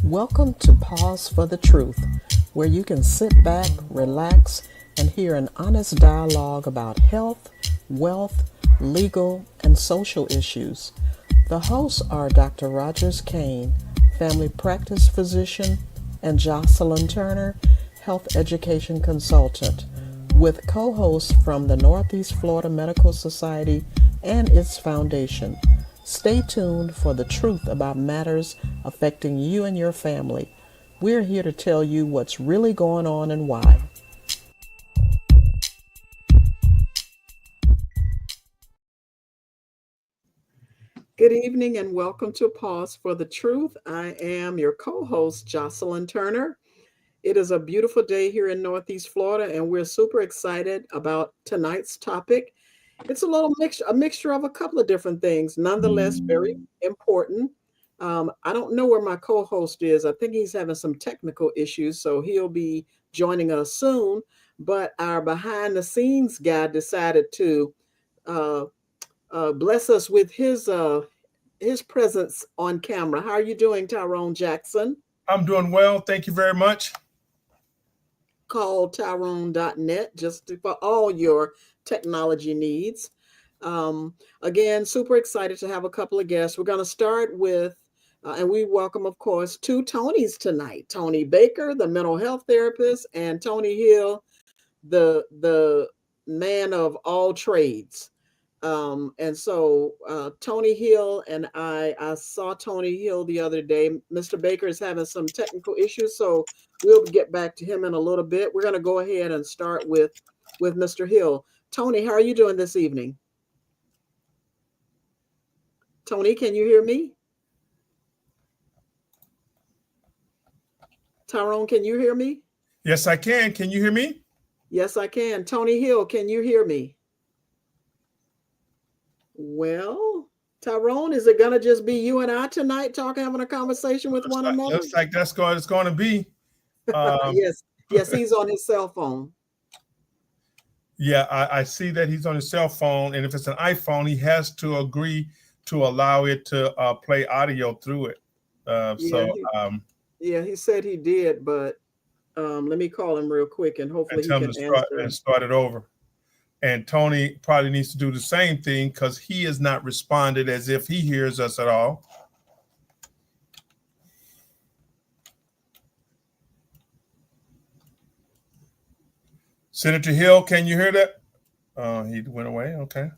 Welcome to Pause for the Truth, where you can sit back, relax, and hear an honest dialogue about health, wealth, legal, and social issues. The hosts are Dr. Rogers Kane, family practice physician, and Jocelyn Turner, health education consultant, with co hosts from the Northeast Florida Medical Society and its foundation. Stay tuned for the truth about matters affecting you and your family. We're here to tell you what's really going on and why. Good evening and welcome to Pause for the Truth. I am your co host, Jocelyn Turner. It is a beautiful day here in Northeast Florida, and we're super excited about tonight's topic. It's a mixture of a couple of different things, nonetheless, very important. I don't know where my co host is. I think he's having some technical issues, so he'll be joining us soon. But our behind the scenes guy decided to uh, bless us with his presence on camera. How are you doing, Tyrone Jackson? I'm doing well. Thank you very much. Call Tyrone.net for all your technology needs. Again, super excited to have a couple of guests. We're going to start with, and we welcome, of course, two Tonys tonight. Tony Baker, the mental health therapist, and Tony Hill, the man of all trades. Tony Hill and I saw Tony Hill the other day. Mr. Baker is having some technical issues, so we'll get back to him in a little bit. We're going to go ahead and start with Mr. Hill. Tony, how are you doing this evening? Tony, can you hear me? Tyrone, can you hear me? Yes, I can. Can you hear me? Yes, I can. Tony Hill, can you hear me? Well, Tyrone, is it going to just be you and I tonight having a conversation with one another? Looks like that's it's going to be. Yes, he's on his cell phone. Yeah, I see that he's on his cell phone, and if it's an iPhone, he has to agree to allow it to play audio through it. He said he did, but let me call him real quick, and hopefully he can answer and start it over. And Tony probably needs to do the same thing because he has not responded as if he hears us at all. Senator Hill, can you hear that? He went away. Okay.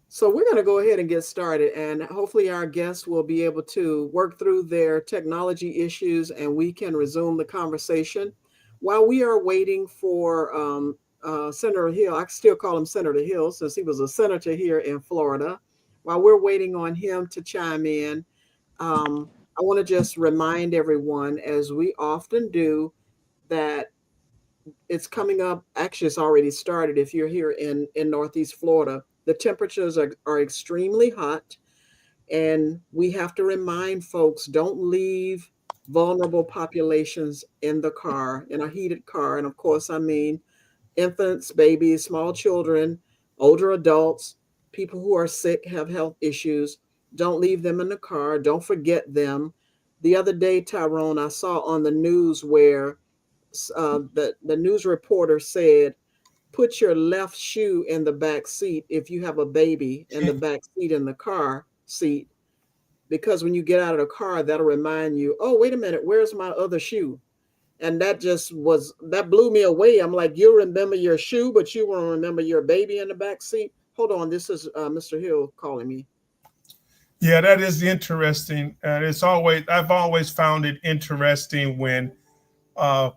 So we're going to go ahead and get started, and hopefully our guests will be able to work through their technology issues and we can resume the conversation. While we are waiting for Senator Hill, I still call him Senator Hill since he was a senator here in Florida. While we're waiting on him to chime in, I want to just remind everyone, as we often do, that it's coming up. Actually, it's already started if you're here in Northeast Florida. The temperatures are extremely hot, and we have to remind folks, don't leave vulnerable populations in the car, in a heated car. And of course, I mean infants, babies, small children, older adults, people who are sick, have health issues. Don't leave them in the car. Don't forget them. The other day, Tyrone, I saw on the news where the news reporter said, put your left shoe in the back seat if you have a baby in the back seat in the car seat, because when you get out of the car, that'll remind you, oh, wait a minute, where's my other shoe? And that blew me away. I'm like, you'll remember your shoe, but you won't remember your baby in the back seat. Hold on, this is Mr. Hill calling me. Yeah, that is interesting. And I've always found it interesting when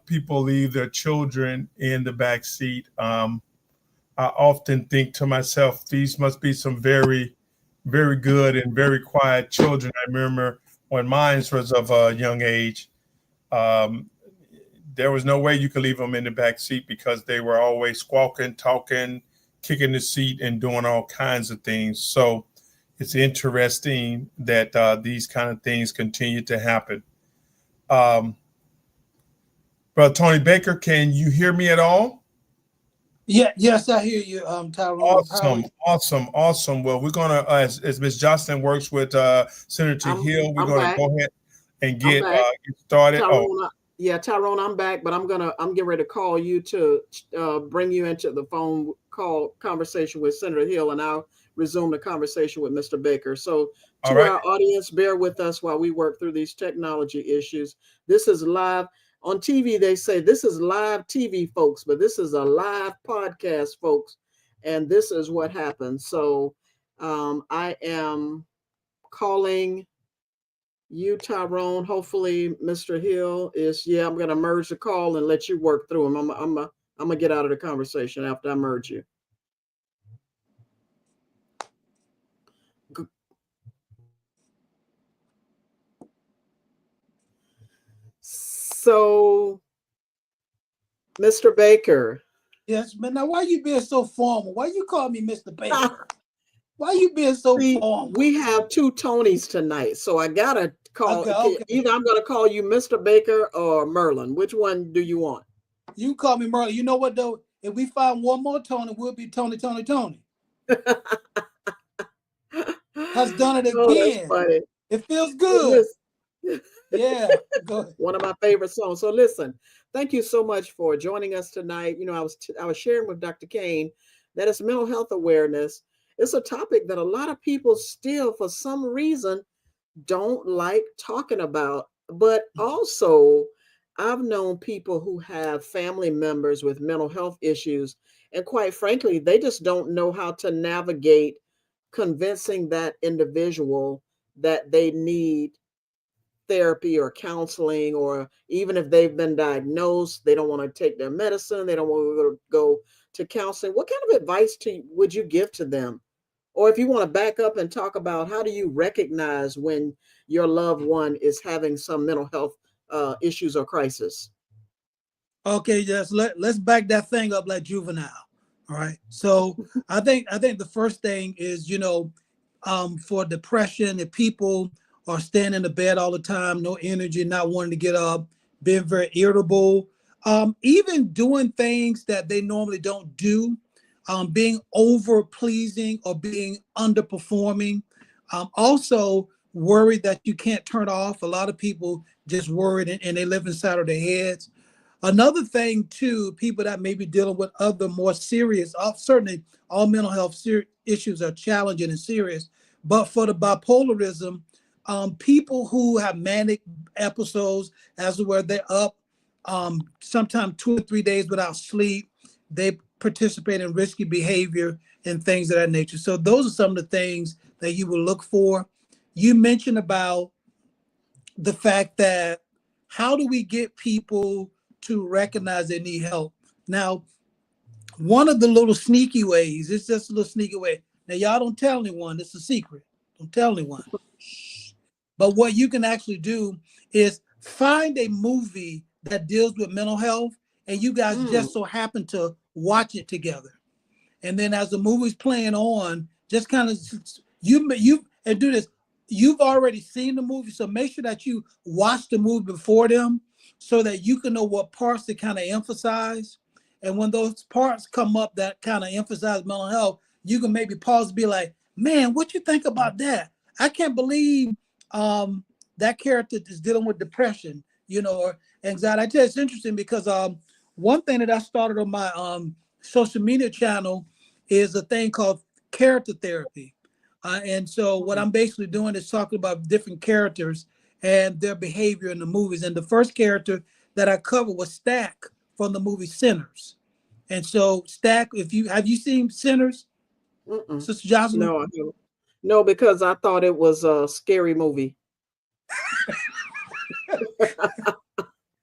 people leave their children in the back seat. I often think to myself, these must be some very, very good and very quiet children. I remember when mine was of a young age, there was no way you could leave them in the back seat because they were always squawking, talking, kicking the seat and doing all kinds of things. So it's interesting that these kind of things continue to happen. Brother Tony Baker, can you hear me at all? Yeah, yes, I hear you, Tyrone. Awesome. Well, we're gonna, as Ms. Jocelyn works with Senator Hill, we're gonna go ahead and get started. Tyrone, I'm back, but I'm getting ready to call you to bring you into the phone call conversation with Senator Hill, and I'll resume the conversation with Mr. Baker. So to our audience, bear with us while we work through these technology issues. This is live. On TV, they say this is live TV, folks, but this is a live podcast, folks. And this is what happens. So I am calling you, Tyrone. Hopefully, Mr. Hill is, I'm going to merge the call and let you work through them. I'm going to get out of the conversation after I merge you. So, Mr. Baker. Yes, but now why you being so formal? Why you call me Mr. Baker? Why you being so formal? We have two Tonys tonight, so I gotta call. Okay. Either I'm gonna call you Mr. Baker or Merlin. Which one do you want? You call me Merlin. You know what though? If we find one more Tony, we'll be Tony. Has done it again. That's funny. It feels good. Yeah, go ahead. One of my favorite songs. So listen, thank you so much for joining us tonight. You know, I was sharing with Dr. Kane that it's mental health awareness. It's a topic that a lot of people still, for some reason, don't like talking about. But also, I've known people who have family members with mental health issues, and quite frankly, they just don't know how to navigate convincing that individual that they need therapy or counseling, or even if they've been diagnosed, they don't want to take their medicine, they don't want to go to counseling. What kind of advice would you give to them? Or if you want to back up and talk about how do you recognize when your loved one is having some mental health issues or crisis? Okay, yes, let's back that thing up like Juvenile. All right. So I think the first thing is, for depression, if people are staying in the bed all the time, no energy, not wanting to get up, being very irritable, even doing things that they normally don't do, being over pleasing or being underperforming, also worried that you can't turn off. A lot of people just worried and they live inside of their heads. Another thing too, people that may be dealing with other more serious, certainly all mental health issues are challenging and serious, but for the bipolarism, people who have manic episodes, as where they're up sometimes 2 or 3 days without sleep, they participate in risky behavior and things of that nature. So those are some of the things that you will look for. You mentioned about the fact that how do we get people to recognize they need help? Now, one of the little sneaky ways, it's just a little sneaky way. Now, y'all don't tell anyone, it's a secret. Don't tell anyone. But what you can actually do is find a movie that deals with mental health, and you guys just so happen to watch it together. And then as the movie's playing on, just kind of and do this. You've already seen the movie, so make sure that you watch the movie before them so that you can know what parts to kind of emphasize. And when those parts come up that kind of emphasize mental health, you can maybe pause and be like, man, what you think about that? I can't believe that character is dealing with depression, or anxiety. I tell you, it's interesting because one thing that I started on my social media channel is a thing called character therapy. And so what I'm basically doing is talking about different characters and their behavior in the movies. And the first character that I covered was Stack from the movie Sinners. And so Stack, have you seen Sinners? Sister Jocelyn? No, I haven't. No, because I thought it was a scary movie.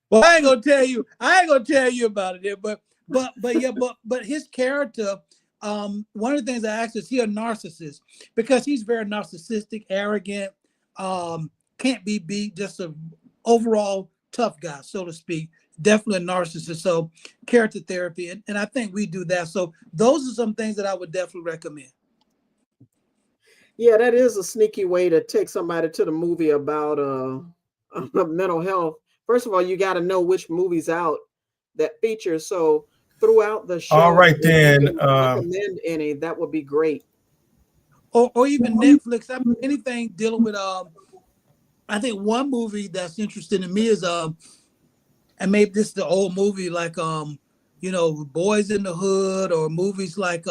Well, I ain't gonna tell you about it, but his character, one of the things I asked is he a narcissist, because he's very narcissistic, arrogant, can't be beat, just an overall tough guy, so to speak. definitely a narcissist. So character therapy, and I think we do that. So those are some things that I would definitely recommend. Yeah, that is a sneaky way to take somebody to the movie about mental health. First of all, you got to know which movie's out that features. So throughout the All show, right if you then. can recommend any, that would be great. Or even Netflix. I mean, anything dealing with I think one movie that's interesting to me is and maybe this is the old movie like you know, Boys in the Hood, or movies like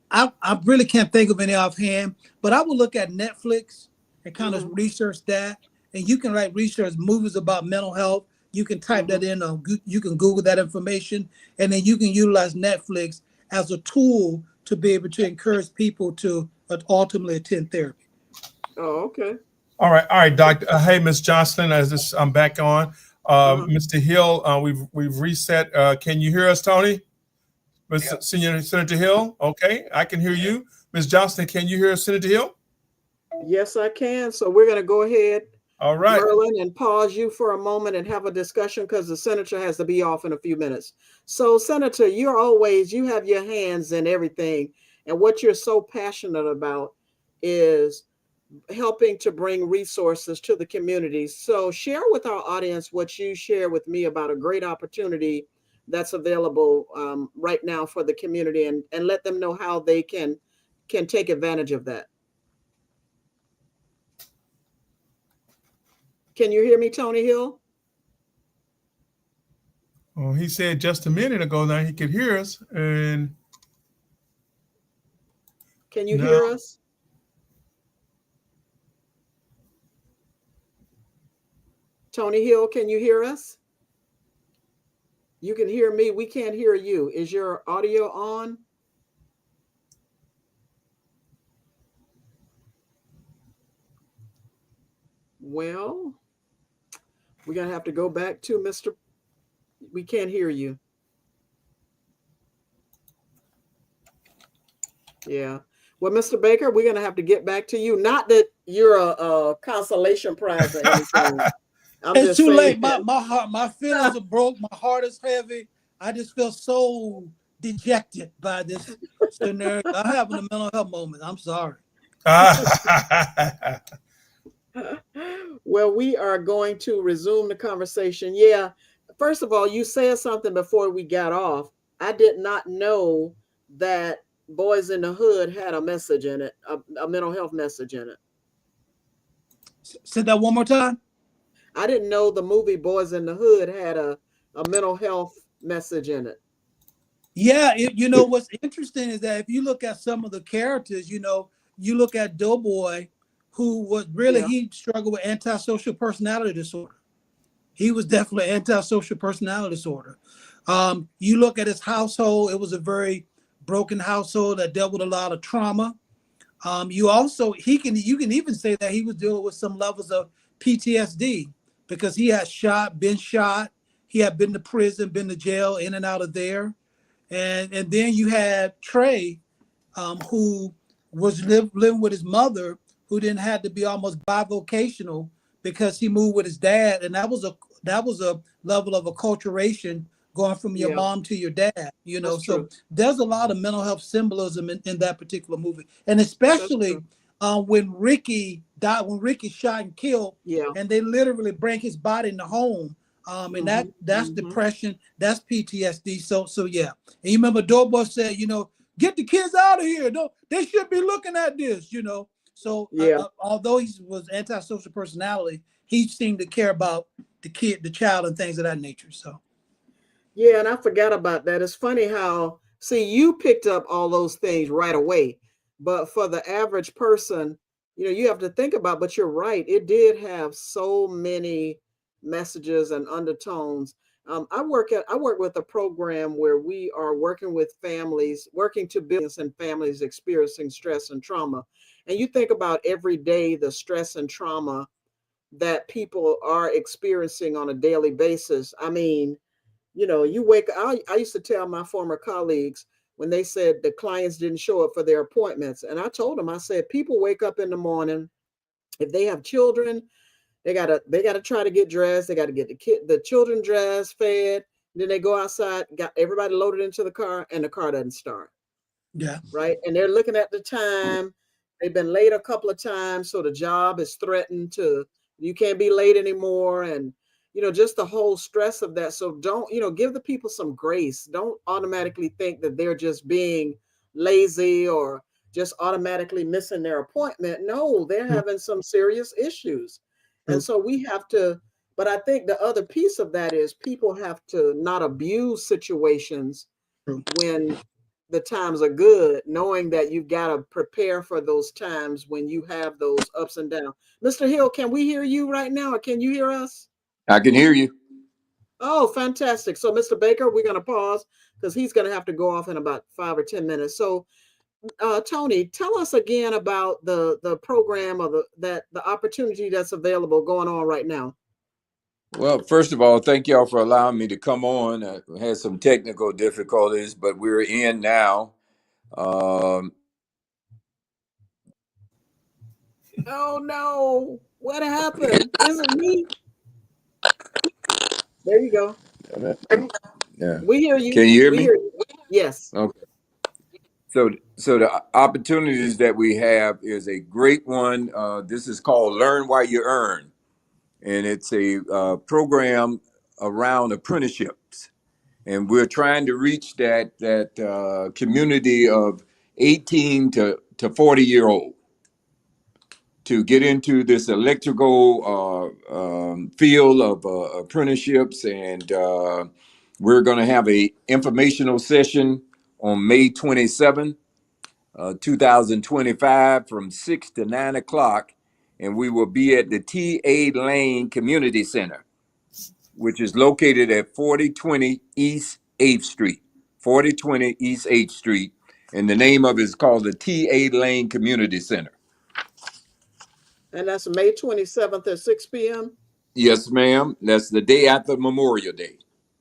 I really can't think of any offhand, but I will look at Netflix and kind of research that. And you can like research movies about mental health. You can type that in, you can Google that information, and then you can utilize Netflix as a tool to be able to encourage people to ultimately attend therapy. Oh, okay. All right, Doctor. Hey, Miss Johnston, I'm back on. Mr. Hill, we've reset. Can you hear us, Tony? Mr. Senator Hill? Okay, I can hear you. Ms. Johnston, can you hear us, Senator Hill? Yes, I can. So we're going to go ahead, all right, Merlin, and pause you for a moment and have a discussion because the senator has to be off in a few minutes. So, Senator, you have your hands in everything. And what you're so passionate about is helping to bring resources to the community. So share with our audience what you share with me about a great opportunity that's available right now for the community, and let them know how they can take advantage of that. Can you hear me, Tony Hill? Well, he said just a minute ago that he could hear us. And can you hear us? Tony Hill, can you hear us? You can hear me. We can't hear you. Is your audio on? Well, we're going to have to go back to Mr. We can't hear you. Yeah. Well, Mr. Baker, we're going to have to get back to you. Not that you're a consolation prize or anything. It's too late. My feelings are broke. My heart is heavy. I just feel so dejected by this scenario. I'm having a mental health moment. I'm sorry. Well, we are going to resume the conversation. Yeah. First of all, you said something before we got off. I did not know that Boys in the Hood had a message in it, a mental health message in it. Say that one more time. I didn't know the movie Boys in the Hood had a mental health message in it. Yeah, you know what's interesting is that if you look at some of the characters, you know, you look at Doughboy, who was really, he struggled with antisocial personality disorder. He was definitely antisocial personality disorder. You look at his household; it was a very broken household that dealt with a lot of trauma. You can even say that he was dealing with some levels of PTSD because he had been shot. He had been to prison, been to jail, in and out of there. And then you had Trey, who was living with his mother, who then had to be almost bivocational because he moved with his dad, and that was a level of acculturation going from your mom to your dad. You know, so there's a lot of mental health symbolism in that particular movie, and especially when Ricky died, when Ricky shot and killed, and they literally bring his body in the home. And that's depression, that's PTSD. So yeah. And you remember Doughboy said, you know, get the kids out of here. They should be looking at this, you know. So although he was antisocial personality, he seemed to care about the child, and things of that nature. So yeah, and I forgot about that. It's funny how you picked up all those things right away, but for the average person, you know, you have to think about. But you're right, it did have so many messages and undertones. I work with a program where we are working with families, working to business and families experiencing stress and trauma. And you think about every day the stress and trauma that people are experiencing on a daily basis. I mean, you know, you wake up. I used to tell my former colleagues when they said the clients didn't show up for their appointments, and I told them, I said, people wake up in the morning, if they have children, They gotta try to get dressed. They got to get the children dressed, fed. Then they go outside, got everybody loaded into the car, and the car doesn't start. Yeah. Right, and they're looking at the time. They've been late a couple of times, so the job is threatened to, you can't be late anymore, and just the whole stress of that. So don't, give the people some grace. Don't automatically think that they're just being lazy or just automatically missing their appointment. No, they're True. having some serious issues. And True. so we have to, but I think the other piece of that is people have to not abuse situations True. when the times are good, knowing that you've got to prepare for those times when you have those ups and downs. Mr. Hill, can we hear you right now, or can you hear us? I can hear you. Oh, fantastic. So, Mr. Baker, we're going to pause because he's going to have to go off in about 5 or 10 minutes. So, Tony, tell us again about the program or the opportunity that's available going on right now. Well, first of all, thank y'all for allowing me to come on. I had some technical difficulties, but we're in now. Oh no, what happened? Is it me? There you go. Yeah. We hear you. Can you hear We me? hear you. Yes. Okay. So the opportunities that we have is a great one. This is called Learn While You Earn, and it's a program around apprenticeships. And we're trying to reach that community of 18 to 40-year-old to get into this electrical field of apprenticeships. And we're going to have a informational session on May 27th, 2025 from 6 to 9 o'clock. And we will be at the T.A. Lane Community Center, which is located at 4020 East 8th Street. 4020 East 8th Street. And the name of it is called the T.A. Lane Community Center. And that's May 27th at 6 p.m. Yes, ma'am. That's the day after Memorial Day.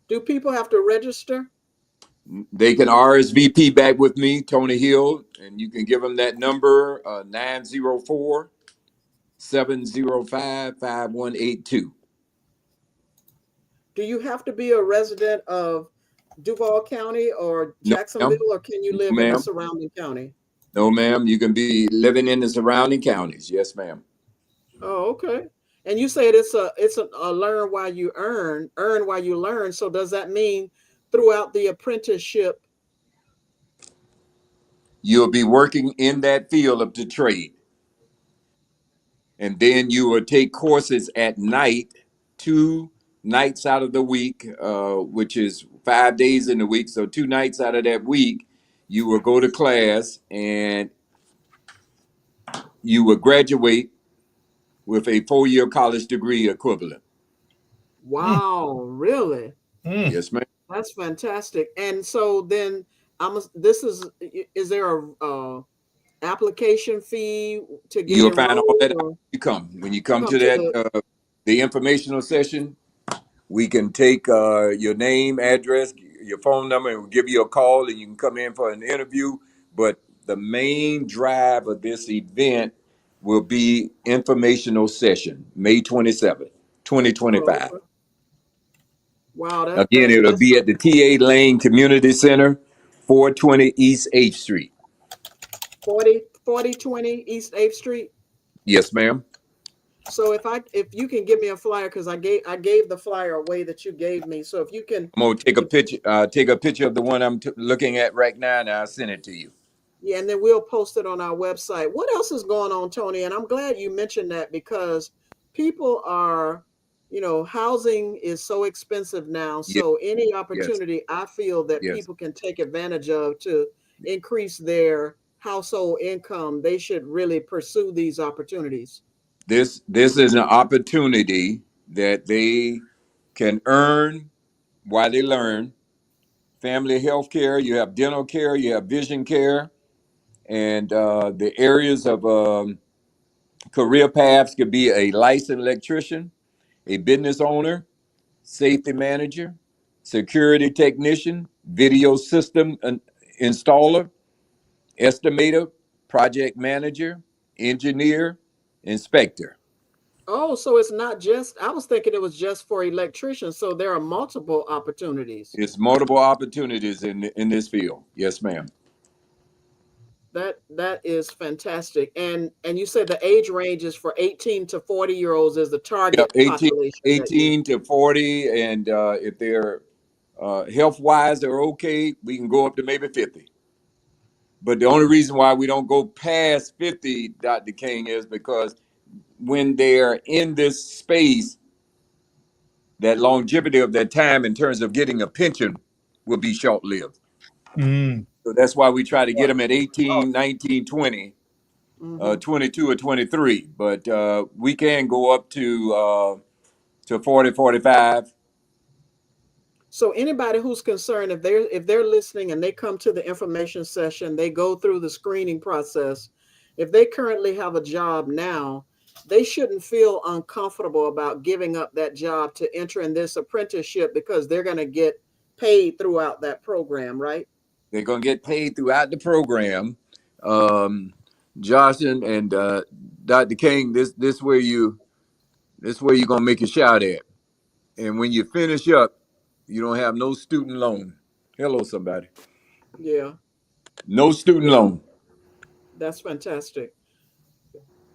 Do people have to register? They can RSVP back with me, Tony Hill, and you can give them that number, 904-705-5182. Do you have to be a resident of Duval County or No, Jacksonville, ma'am. or can you No, live in a ma'am. surrounding county? No, ma'am. You can be living in the surrounding counties. Yes, ma'am. Oh, okay. And you said it's a learn while you earn while you learn. So does that mean throughout the apprenticeship? You'll be working in that field of the trade. And then you will take courses at night, 2 nights out of the week, which is 5 days in the week. So 2 nights out of that week, you will go to class and you will graduate with a 4-year college degree equivalent. Wow, really? Yes, ma'am. That's fantastic. And so then is there a application fee to get You'll find all enrolled? that out when you come to to that the informational session. We can take your name, address, your phone number, and we'll give you a call, and you can come in for an interview. But the main drive of this event will be informational session, May 27th, 2025. Oh, wow, Again, it'll be at the T.A. Lane Community Center, 420 East 8th Street. 4020 East 8th Street. Yes, ma'am. So if you can give me a flyer, because I gave the flyer away that you gave me. So if you can, I'm gonna take a picture of the one I'm looking at right now, and I'll send it to you. yeah, and then we'll post it on our website. What else is going on, Tony? And I'm glad you mentioned that, because people are, housing is so expensive now. So any opportunity I feel that people can take advantage of to increase their household income, they should really pursue these opportunities. This is an opportunity that they can earn while they learn. Family health care, you have dental care, you have vision care, and the areas of career paths could be a licensed electrician, a business owner, safety manager, security technician, video system installer, estimator, project manager, engineer, inspector. Oh, so it's not just, I was thinking it was just for electricians. So there are multiple opportunities. It's multiple opportunities in this field. Yes, ma'am. That is fantastic. And you said the age range is for 18 to 40-year-olds is the Yep, target 18, population that you 18 to 40, and if they're health wise, they're okay. We can go up to maybe 50. But the only reason why we don't go past 50, Dr. King, is because when they're in this space, that longevity of that time in terms of getting a pension will be short lived. Mm. So that's why we try to get them at Oh, 18, 19, 20, mhm. 22 or 23. But we can go up to 40, 45. So anybody who's concerned, if they're listening and they come to the information session, they go through the screening process. If they currently have a job now, they shouldn't feel uncomfortable about giving up that job to enter in this apprenticeship because they're going to get paid throughout that program, right? They're going to get paid throughout the program. Um, Josh and Dr. King, this where you're going to make a shot at. And when you finish up, you don't have no student loan. Hello, somebody. Yeah, No student yeah, loan. that's fantastic.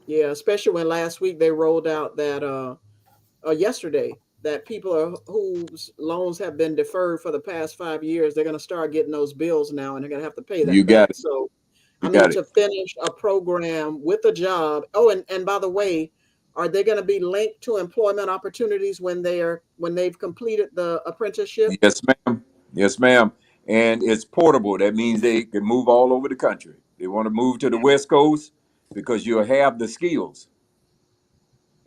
Yeah, especially when last week they rolled out that yesterday that people are whose loans have been deferred for the past 5 years, they're going to start getting those bills now and they're going to have to pay You that got back. it. So, I You mean, got it. to finish a program with a job. Oh, and by the way, are they going to be linked to employment opportunities when they've completed the apprenticeship? Yes, ma'am. Yes, ma'am. And it's portable. That means they can move all over the country. They want to move to the West Coast because you'll have the skills.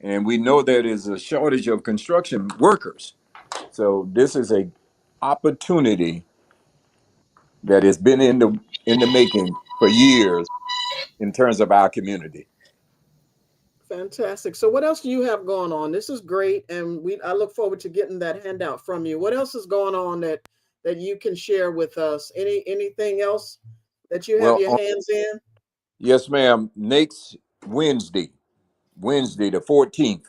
And we know there is a shortage of construction workers. So this is a opportunity that has been in the making for years in terms of our community. Fantastic. So what else do you have going on? This is great, and I look forward to getting that handout from you. What else is going on that you can share with us? Anything else that you have Well, your hands in? yes, ma'am. Next Wednesday the 14th,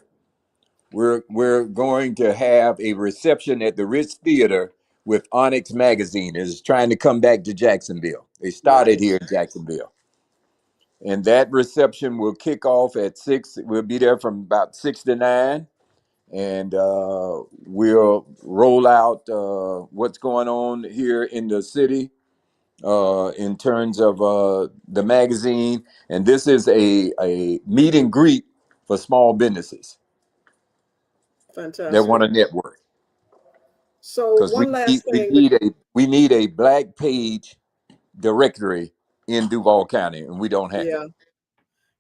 we're going to have a reception at the Ritz Theater with Onyx Magazine. Is trying to come back to Jacksonville. They started here Nice. in Jacksonville. And that reception will kick off at 6. We'll be there from about 6 to 9. And we'll roll out what's going on here in the city in terms of the magazine. And this is a meet and greet for small businesses that want Fantastic. to network. So Because one last thing. we need a black page directory in Duval County, and we don't have it. Yeah,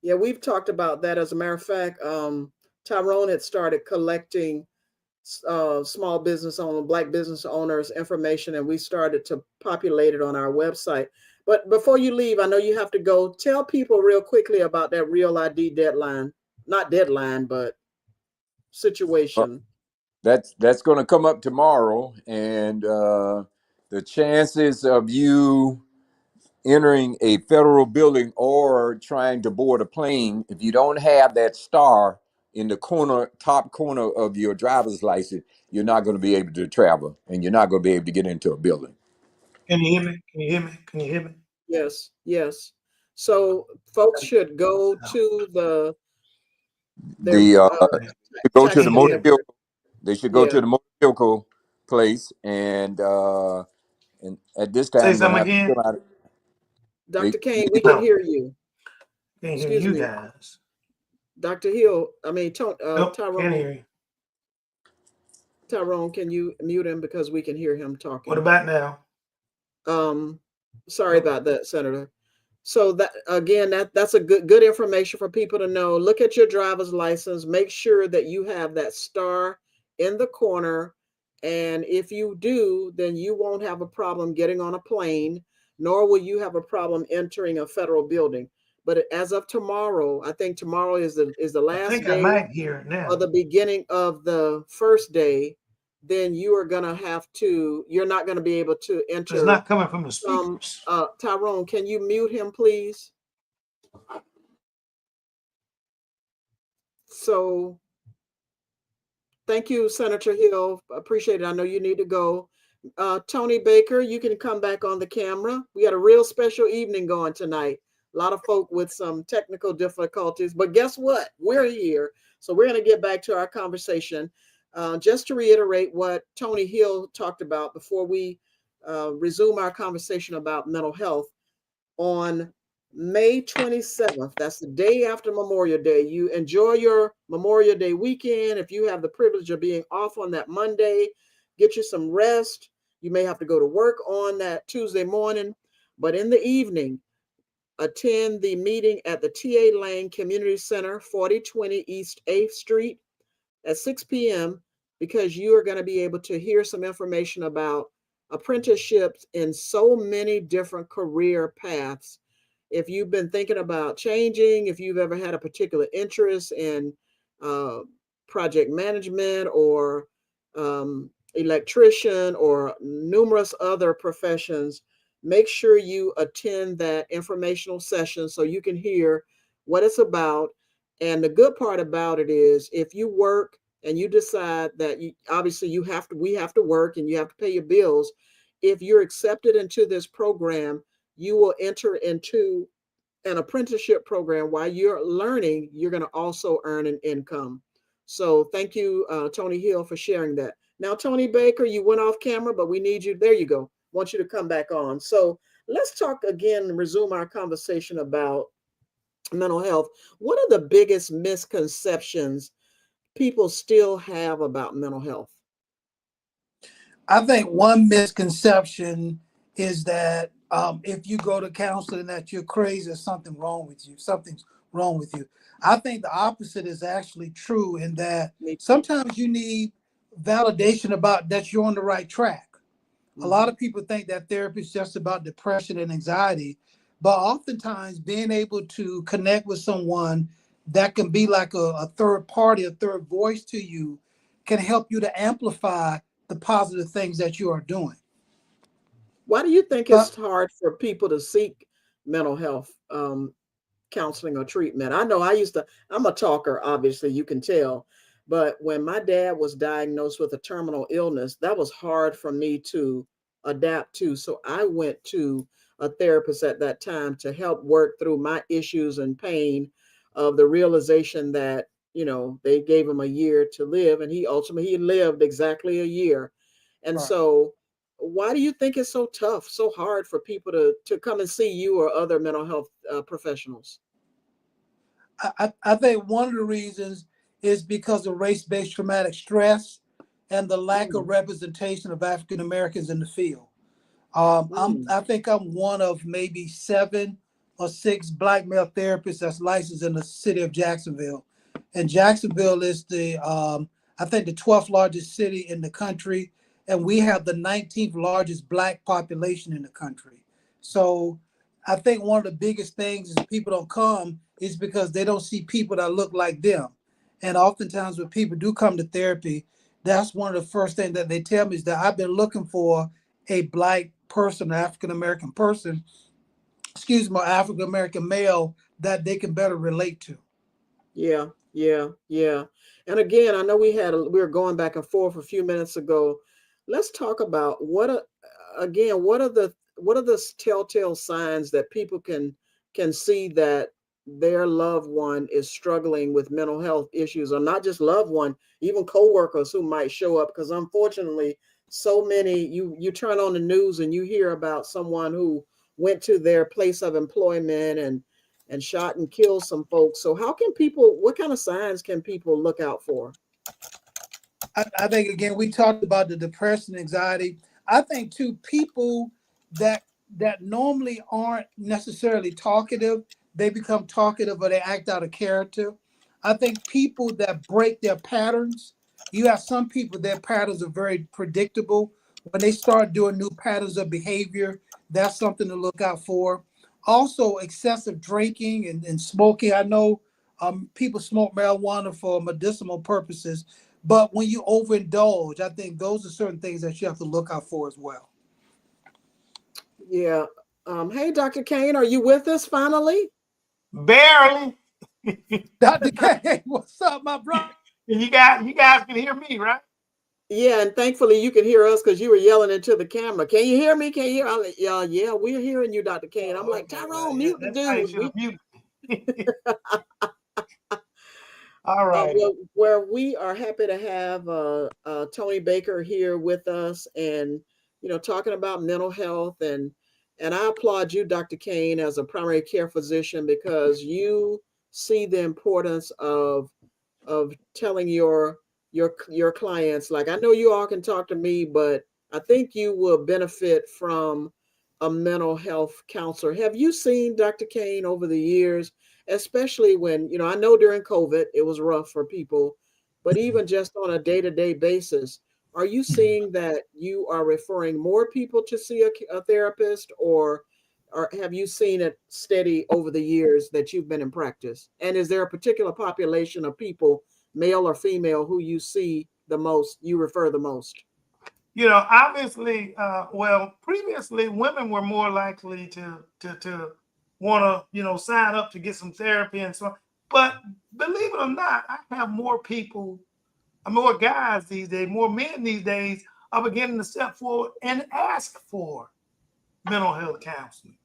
yeah, we've talked about that. As a matter of fact, Tyrone had started collecting small business owner, black business owners information, and we started to populate it on our website. But before you leave, I know you have to go. Tell people real quickly about that Real ID deadline, not deadline, but Uh, situation. that's going to come up tomorrow, and the chances of you entering a federal building or trying to board a plane, if you don't have that star in the top corner of your driver's license, you're not going to be able to travel, and you're not going to be able to get into a building. Can you hear me? Can you hear me? Can you hear me? Yes, yes. So folks should go to their The go to Can the taxing you motor hear me? network. vehicle. They should go Yeah, to the motor vehicle place, and at this time, Say I'm going to something have to again. fill out. They, Dr. Kane, we can No, hear you. can't hear Excuse you me, guys. Dr. Hill. Nope, can't Tyrone. hear you. Tyrone, can you mute him because we can hear him What talking? about now? Um, Sorry Nope. about that, Senator. So that again, that's a good information for people to know. Look at your driver's license. Make sure that you have that star in the corner. And if you do, then you won't have a problem getting on a plane, nor will you have a problem entering a federal building. But as of tomorrow, I think tomorrow is the I last think I day might hear it or now. the beginning of the first day, then you're not gonna be able to It's enter not coming from the some. speakers. Tyrone, can you mute him, please? So Thank you, Senator Hill. Appreciate it. I know you need to go. Tony Baker, you can come back on the camera. We got a real special evening going tonight. A lot of folk with some technical difficulties, but guess what? We're here. So we're going to get back to our conversation. Just to reiterate what Tony Hill talked about before we resume our conversation about mental health, on May 27th, that's the day after Memorial Day. You enjoy your Memorial Day weekend. If you have the privilege of being off on that Monday, get you some rest. You may have to go to work on that Tuesday morning, but in the evening, attend the meeting at the TA Lane Community Center, 4020 East 8th Street at 6 p.m. because you are going to be able to hear some information about apprenticeships in so many different career paths. If you've been thinking about changing, if you've ever had a particular interest in project management or electrician or numerous other professions, make sure you attend that informational session so you can hear what it's about. And the good part about it is if you work and you decide that obviously we have to work and you have to pay your bills, if you're accepted into this program, you will enter into an apprenticeship program. While you're learning, you're going to also earn an income. So thank you, Tony Hill, for sharing that. Now, Tony Baker, you went off camera, but we need you. There you go. Want you to come back on. So let's talk again and resume our conversation about mental health. What are the biggest misconceptions people still have about mental health? I think one misconception is that if you go to counseling that you're crazy or something's wrong with you. I think the opposite is actually true in that sometimes you need validation about that you're on the right track. A lot of people think that therapy is just about depression and anxiety, but oftentimes being able to connect with someone that can be like a third party, a third voice to you, can help you to amplify the positive things that you are doing. Why do you think it's hard for people to seek mental health counseling or treatment? I know I'm a talker, obviously, you can tell. But when my dad was diagnosed with a terminal illness, that was hard for me to adapt to. So I went to a therapist at that time to help work through my issues and pain of the realization that, they gave him a year to live, and he lived exactly a year. And so why do you think it's so tough, so hard for people to come and see you or other mental health professionals? I think one of the reasons is because of race-based traumatic stress and the lack of representation of African Americans in the field. I think I'm one of maybe 7 or 6 Black male therapists that's licensed in the city of Jacksonville. And Jacksonville is I think the 12th largest city in the country, and we have the 19th largest Black population in the country. So I think one of the biggest things is people don't come is because they don't see people that look like them. And oftentimes when people do come to therapy, that's one of the first things that they tell me is that I've been looking for a Black person, an African-American person, African-American male that they can better relate to. Yeah. And again, I know we were going back and forth a few minutes ago. Let's talk about what are the telltale signs that people can see that their loved one is struggling with mental health issues, or not just loved one, even coworkers who might show up, because unfortunately so many, you turn on the news and you hear about someone who went to their place of employment and shot and killed some folks. So what kind of signs can people look out for? I think, again, we talked about the depression, anxiety. I think too, people that normally aren't necessarily talkative, they become talkative or they act out of character. I think people that break their patterns, you have some people, their patterns are very predictable. When they start doing new patterns of behavior, that's something to look out for. Also, excessive drinking and smoking. I know people smoke marijuana for medicinal purposes, but when you overindulge, I think those are certain things that you have to look out for as well. Yeah. Hey, Dr. Kane, are you with us finally? Barely. Dr. Kane, what's up, my brother? You guys can hear me, right? Yeah, and thankfully you can hear us because you were yelling into the camera. Can you hear me? Can you hear? I'm like, yeah, we're hearing you, Dr. Kane. I'm like, Okay, well, Tyrone, yeah, mute the that's why you dude. should have muted me. All right. Well, where we are happy to have Tony Baker here with us, and talking about mental health, and I applaud you, Dr. Kane, as a primary care physician because you see the importance of telling your clients, like, I know you all can talk to me, but I think you will benefit from a mental health counselor. Have you seen, Dr. Kane, over the years, especially when, I know during COVID it was rough for people, but even just on a day-to-day basis, are you seeing that you are referring more people to see a therapist, or have you seen it steady over the years that you've been in practice? And is there a particular population of people, male or female, who you see the most, you refer the most? Obviously, well, previously women were more likely to want to, sign up to get some therapy and so on. But believe it or not, I have more people, more guys these days, more men these days are beginning to step forward and ask for mental health counseling.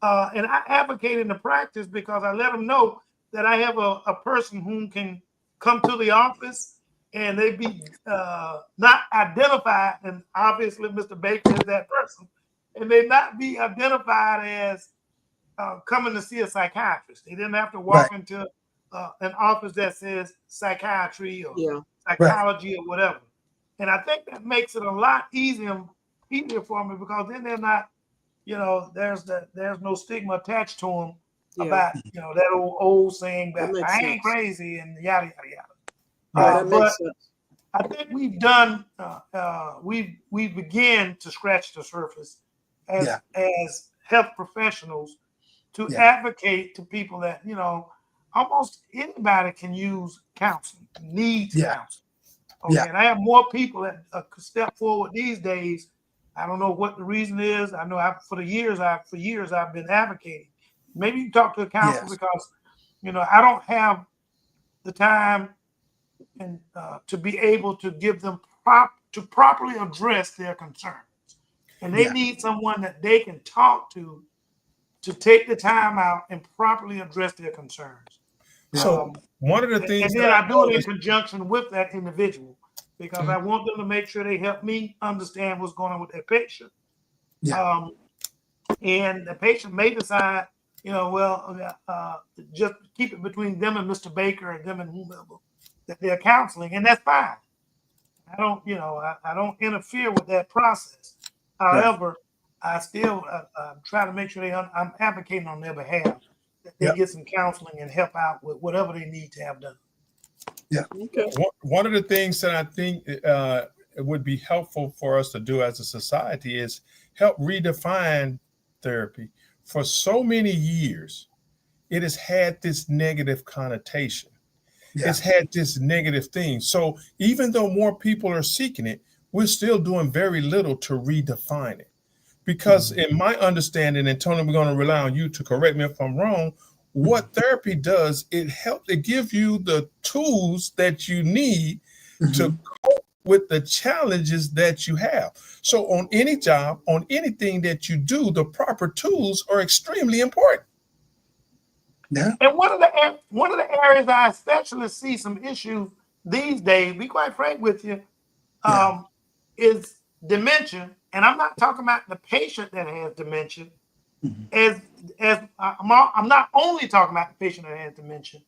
And I advocate in the practice because I let them know that I have a person who can come to the office and they be not identified. And obviously, Mr. Baker is that person. And they not be identified as coming to see a psychiatrist. They didn't have to walk into an office that says psychiatry or psychology or whatever. And I think that makes it a lot easier for me because then they're not, there's no stigma attached to them about, that old saying that I ain't crazy and yada, yada, yada. That But makes sense. I think we've done, we began to scratch the surface as health professionals to advocate to people that, almost anybody can use counseling, needs counseling. Okay, and I have more people that step forward these days. I don't know what the reason is. I know for years I've been advocating. Maybe you can talk to a counselor because, I don't have the time and to be able to give them to properly address their concerns, and they need someone that they can talk to take the time out and properly address their concerns. So one of the things and then I do it in conjunction with that individual because I want them to make sure they help me understand what's going on with their patient. And the patient may decide, just keep it between them and Mr. Baker and them and whomever that they're counseling, and that's fine. I don't, I don't interfere with that process. However, I still try to make sure I'm advocating on their behalf that they get some counseling and help out with whatever they need to have done. Okay. One of the things that I think it would be helpful for us to do as a society is help redefine therapy. For so many years, it has had this negative connotation. It's had this negative thing. So even though more people are seeking it, we're still doing very little to redefine it. Because in my understanding, and Tony, we're going to rely on you to correct me if I'm wrong, what therapy does, it gives you the tools that you need to cope with the challenges that you have. So on any job, on anything that you do, the proper tools are extremely important. And one of the areas I especially see some issues these days, be quite frank with you, is dementia. And I'm not talking about the patient that has dementia. As I'm not only talking about the patient that has dementia,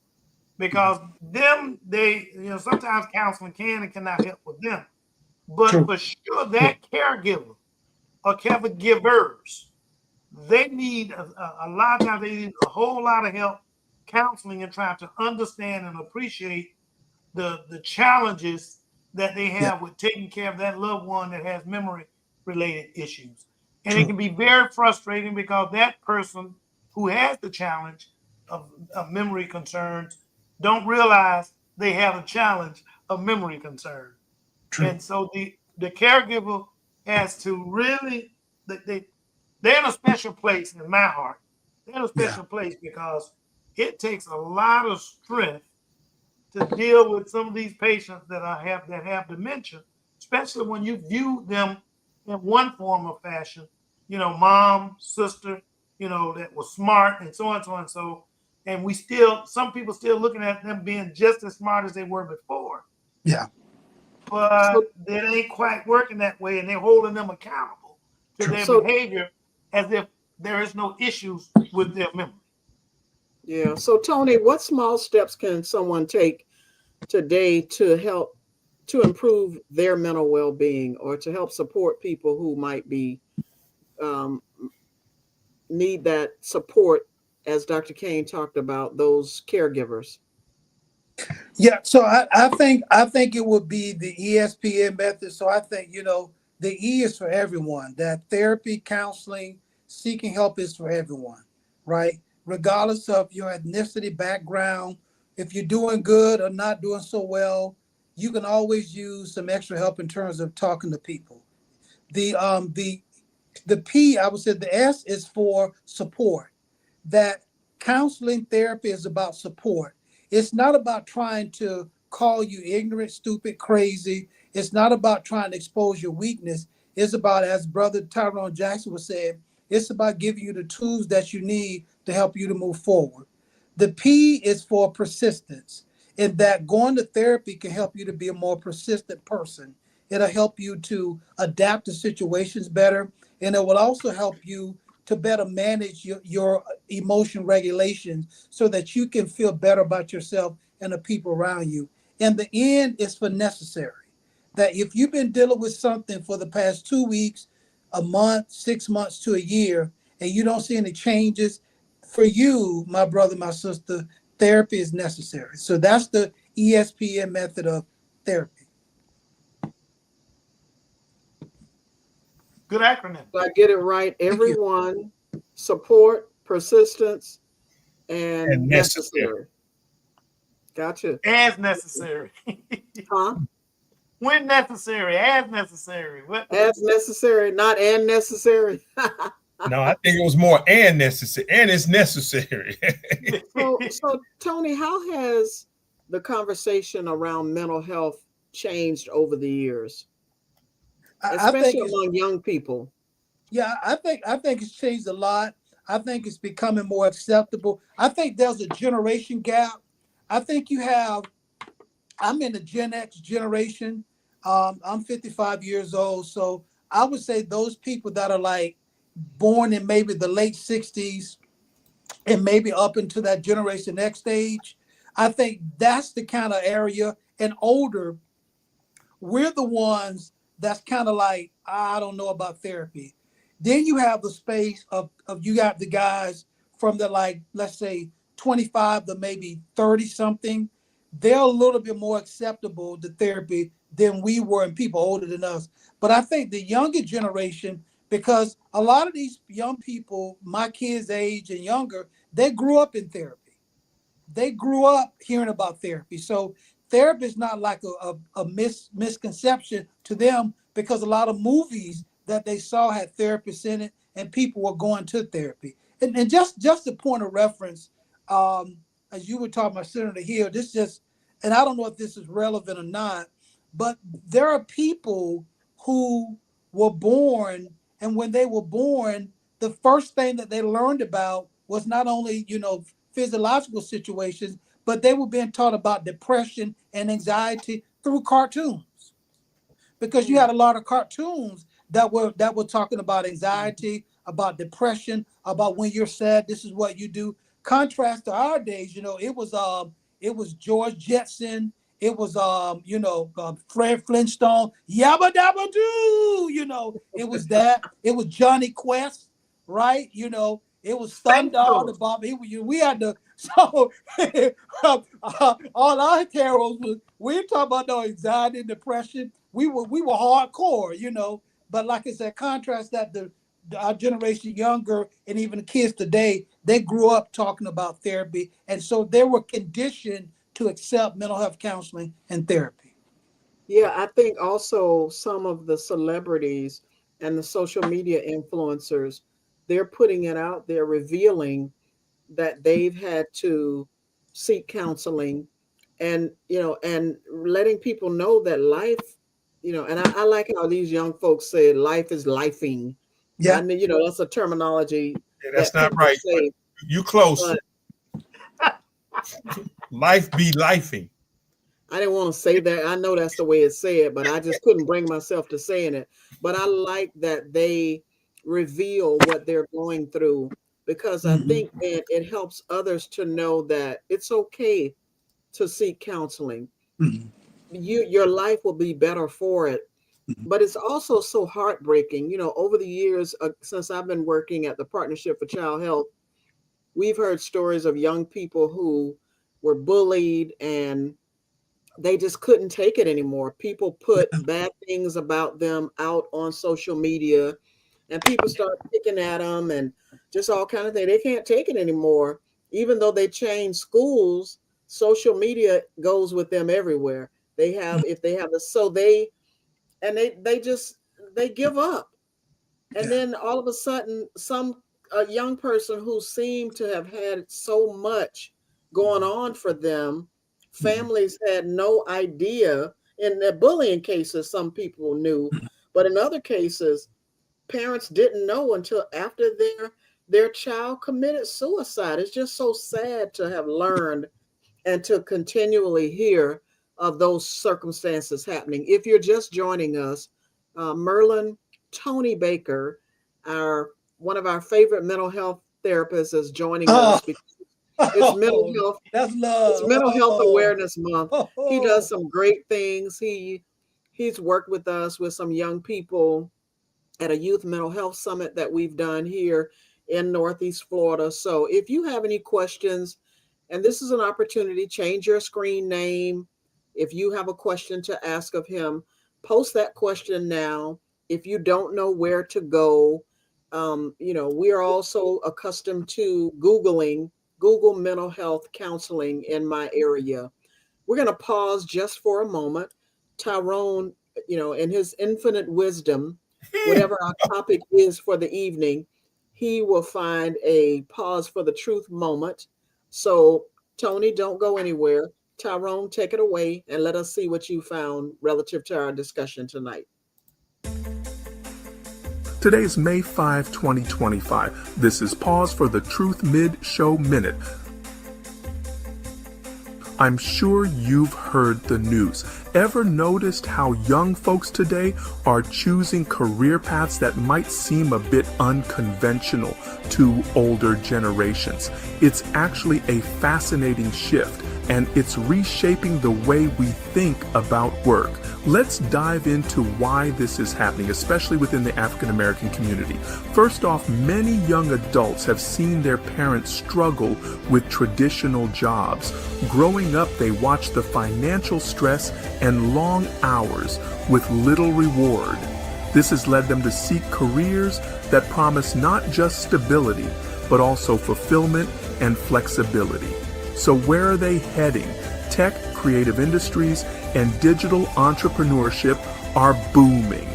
because they sometimes counseling can and cannot help with them. But for sure, that caregiver or caregivers, they need a lot of times they need a whole lot of help counseling and trying to understand and appreciate the challenges that they have with taking care of that loved one that has memory related issues. And it can be very frustrating because that person who has the challenge of memory concerns don't realize they have a challenge of memory concern. And so the caregiver has to really, they're in a special place in my heart. They're in a special place because it takes a lot of strength to deal with some of these patients that have dementia, especially when you view them in one form or fashion, mom, sister, that was smart and so on and so on and so. And some people still looking at them being just as smart as they were before. Yeah. But it ain't quite working that way, and they're holding them accountable to their behavior as if there is no issues with their memory. Yeah. So Tony, what small steps can someone take today to help to improve their mental well-being or to help support people who might be need that support, as Dr. Kane talked about, those caregivers? Yeah, so I think it would be the ESPN method. So I think, the E is for everyone. That therapy, counseling, seeking help is for everyone, right? Regardless of your ethnicity, background, if you're doing good or not doing so well, you can always use some extra help in terms of talking to people. The P, I would say the S is for support. That counseling therapy is about support. It's not about trying to call you ignorant, stupid, crazy. It's not about trying to expose your weakness. It's about, as Brother Tyrone Jackson was saying, it's about giving you the tools that you need to help you to move forward. The P is for persistence, in that going to therapy can help you to be a more persistent person. It'll help you to adapt to situations better, and it will also help you to better manage your emotion regulation so that you can feel better about yourself and the people around you. And the N is for necessary. That if you've been dealing with something for the past 2 weeks, a month, 6 months to a year, and you don't see any changes, for you, my brother, my sister, therapy is necessary. So that's the ESPN method of therapy. Good acronym. Did I get it right? Everyone, support, persistence, and necessary. Gotcha. As necessary. Huh? When necessary, as necessary. What? As necessary, not and necessary. No, I think it was more and necessary, and it's necessary. So Tony, how has the conversation around mental health changed over the years, especially among young people? Yeah, I think it's changed a lot. I think it's becoming more acceptable. I think there's a generation gap. I think I'm in the Gen X generation. I'm 55 years old, so I would say those people that are like born in maybe the late 60s and maybe up into that Generation X stage, I think that's the kind of area. And older, we're the ones that's kind of like, I don't know about therapy. Then you have the space of you got the guys from the, like, let's say 25 to maybe 30 something. They're a little bit more acceptable to therapy than we were, and people older than us. But I think the younger generation, because a lot of these young people, my kids' age and younger, they grew up in therapy. They grew up hearing about therapy. So therapy is not like a misconception to them, because a lot of movies that they saw had therapists in it, and people were going to therapy. And just a point of reference, as you were talking about Senator Hill, and I don't know if this is relevant or not, but there are people who were born, and when they were born, the first thing that they learned about was not only, physiological situations, but they were being taught about depression and anxiety through cartoons, because you had a lot of cartoons that were talking about anxiety, about depression, about when you're sad, this is what you do. Contrast to our days, it was George Jetson, it was Fred Flintstone, yabba dabba doo, it was that, it was Johnny Quest, right? It was Thundar, the Bob. We had to, so all our carols was, we didn't talk about no anxiety and depression. We were hardcore, But like I said, contrast that our generation younger and even the kids today, they grew up talking about therapy, and so they were conditioned to accept mental health counseling and therapy. Yeah, I think also some of the celebrities and the social media influencers, they're putting it out there, revealing that they've had to seek counseling and and letting people know that life, and I like how these young folks say life is lifing. I Yeah. mean, that's a terminology Yeah, that's that not people right, but say, you close. but Life be lifing. I didn't want to say that. I know that's the way it's said, but I just couldn't bring myself to saying it. But I like that they reveal what they're going through, because I Mhm. think it helps others to know that it's okay to seek counseling. Mhm. Your life will be better for it. But it's also so heartbreaking. Over the years, since I've been working at the Partnership for Child Health, we've heard stories of young people who were bullied and they just couldn't take it anymore. People put bad things about them out on social media, and people start picking at them and just all kind of things. They can't take it anymore. Even though they change schools, social media goes with them everywhere. They have, if they have the, so they just, they give up. And Yeah. then all of a sudden, a young person who seemed to have had so much going on for them, families had no idea. In the bullying cases, some people knew, but in other cases, parents didn't know until after their child committed suicide. It's just so sad to have learned and to continually hear of those circumstances happening. If you're just joining us, Merlin Tony Baker, our one of our favorite mental health therapists, is joining Oh, us because it's mental health. that's It's love. Mental Health Oh, Awareness Month. He does oh, some great things. He's worked with us with some young people at a youth mental health summit that we've done here in Northeast Florida. So if you have any questions, and this is an opportunity, change your screen name. If you have a question to ask of him, post that question now. If you don't know where to go, we are also accustomed to Google mental health counseling in my area. We're going to pause just for a moment. Tyrone, in his infinite wisdom, whatever our topic is for the evening, he will find a pause for the truth moment. So, Tony, don't go anywhere. Tyrone, take it away and let us see what you found relative to our discussion tonight. Today is May 5, 2025. This is Pause for the Truth Mid-Show Minute. I'm sure you've heard the news. Ever noticed how young folks today are choosing career paths that might seem a bit unconventional to older generations? It's actually a fascinating shift, and it's reshaping the way we think about work. Let's dive into why this is happening, especially within the African American community. First off, many young adults have seen their parents struggle with traditional jobs. Growing up, they watched the financial stress and long hours with little reward. This has led them to seek careers that promise not just stability, but also fulfillment and flexibility. So where are they heading? Tech, creative industries, and digital entrepreneurship are booming.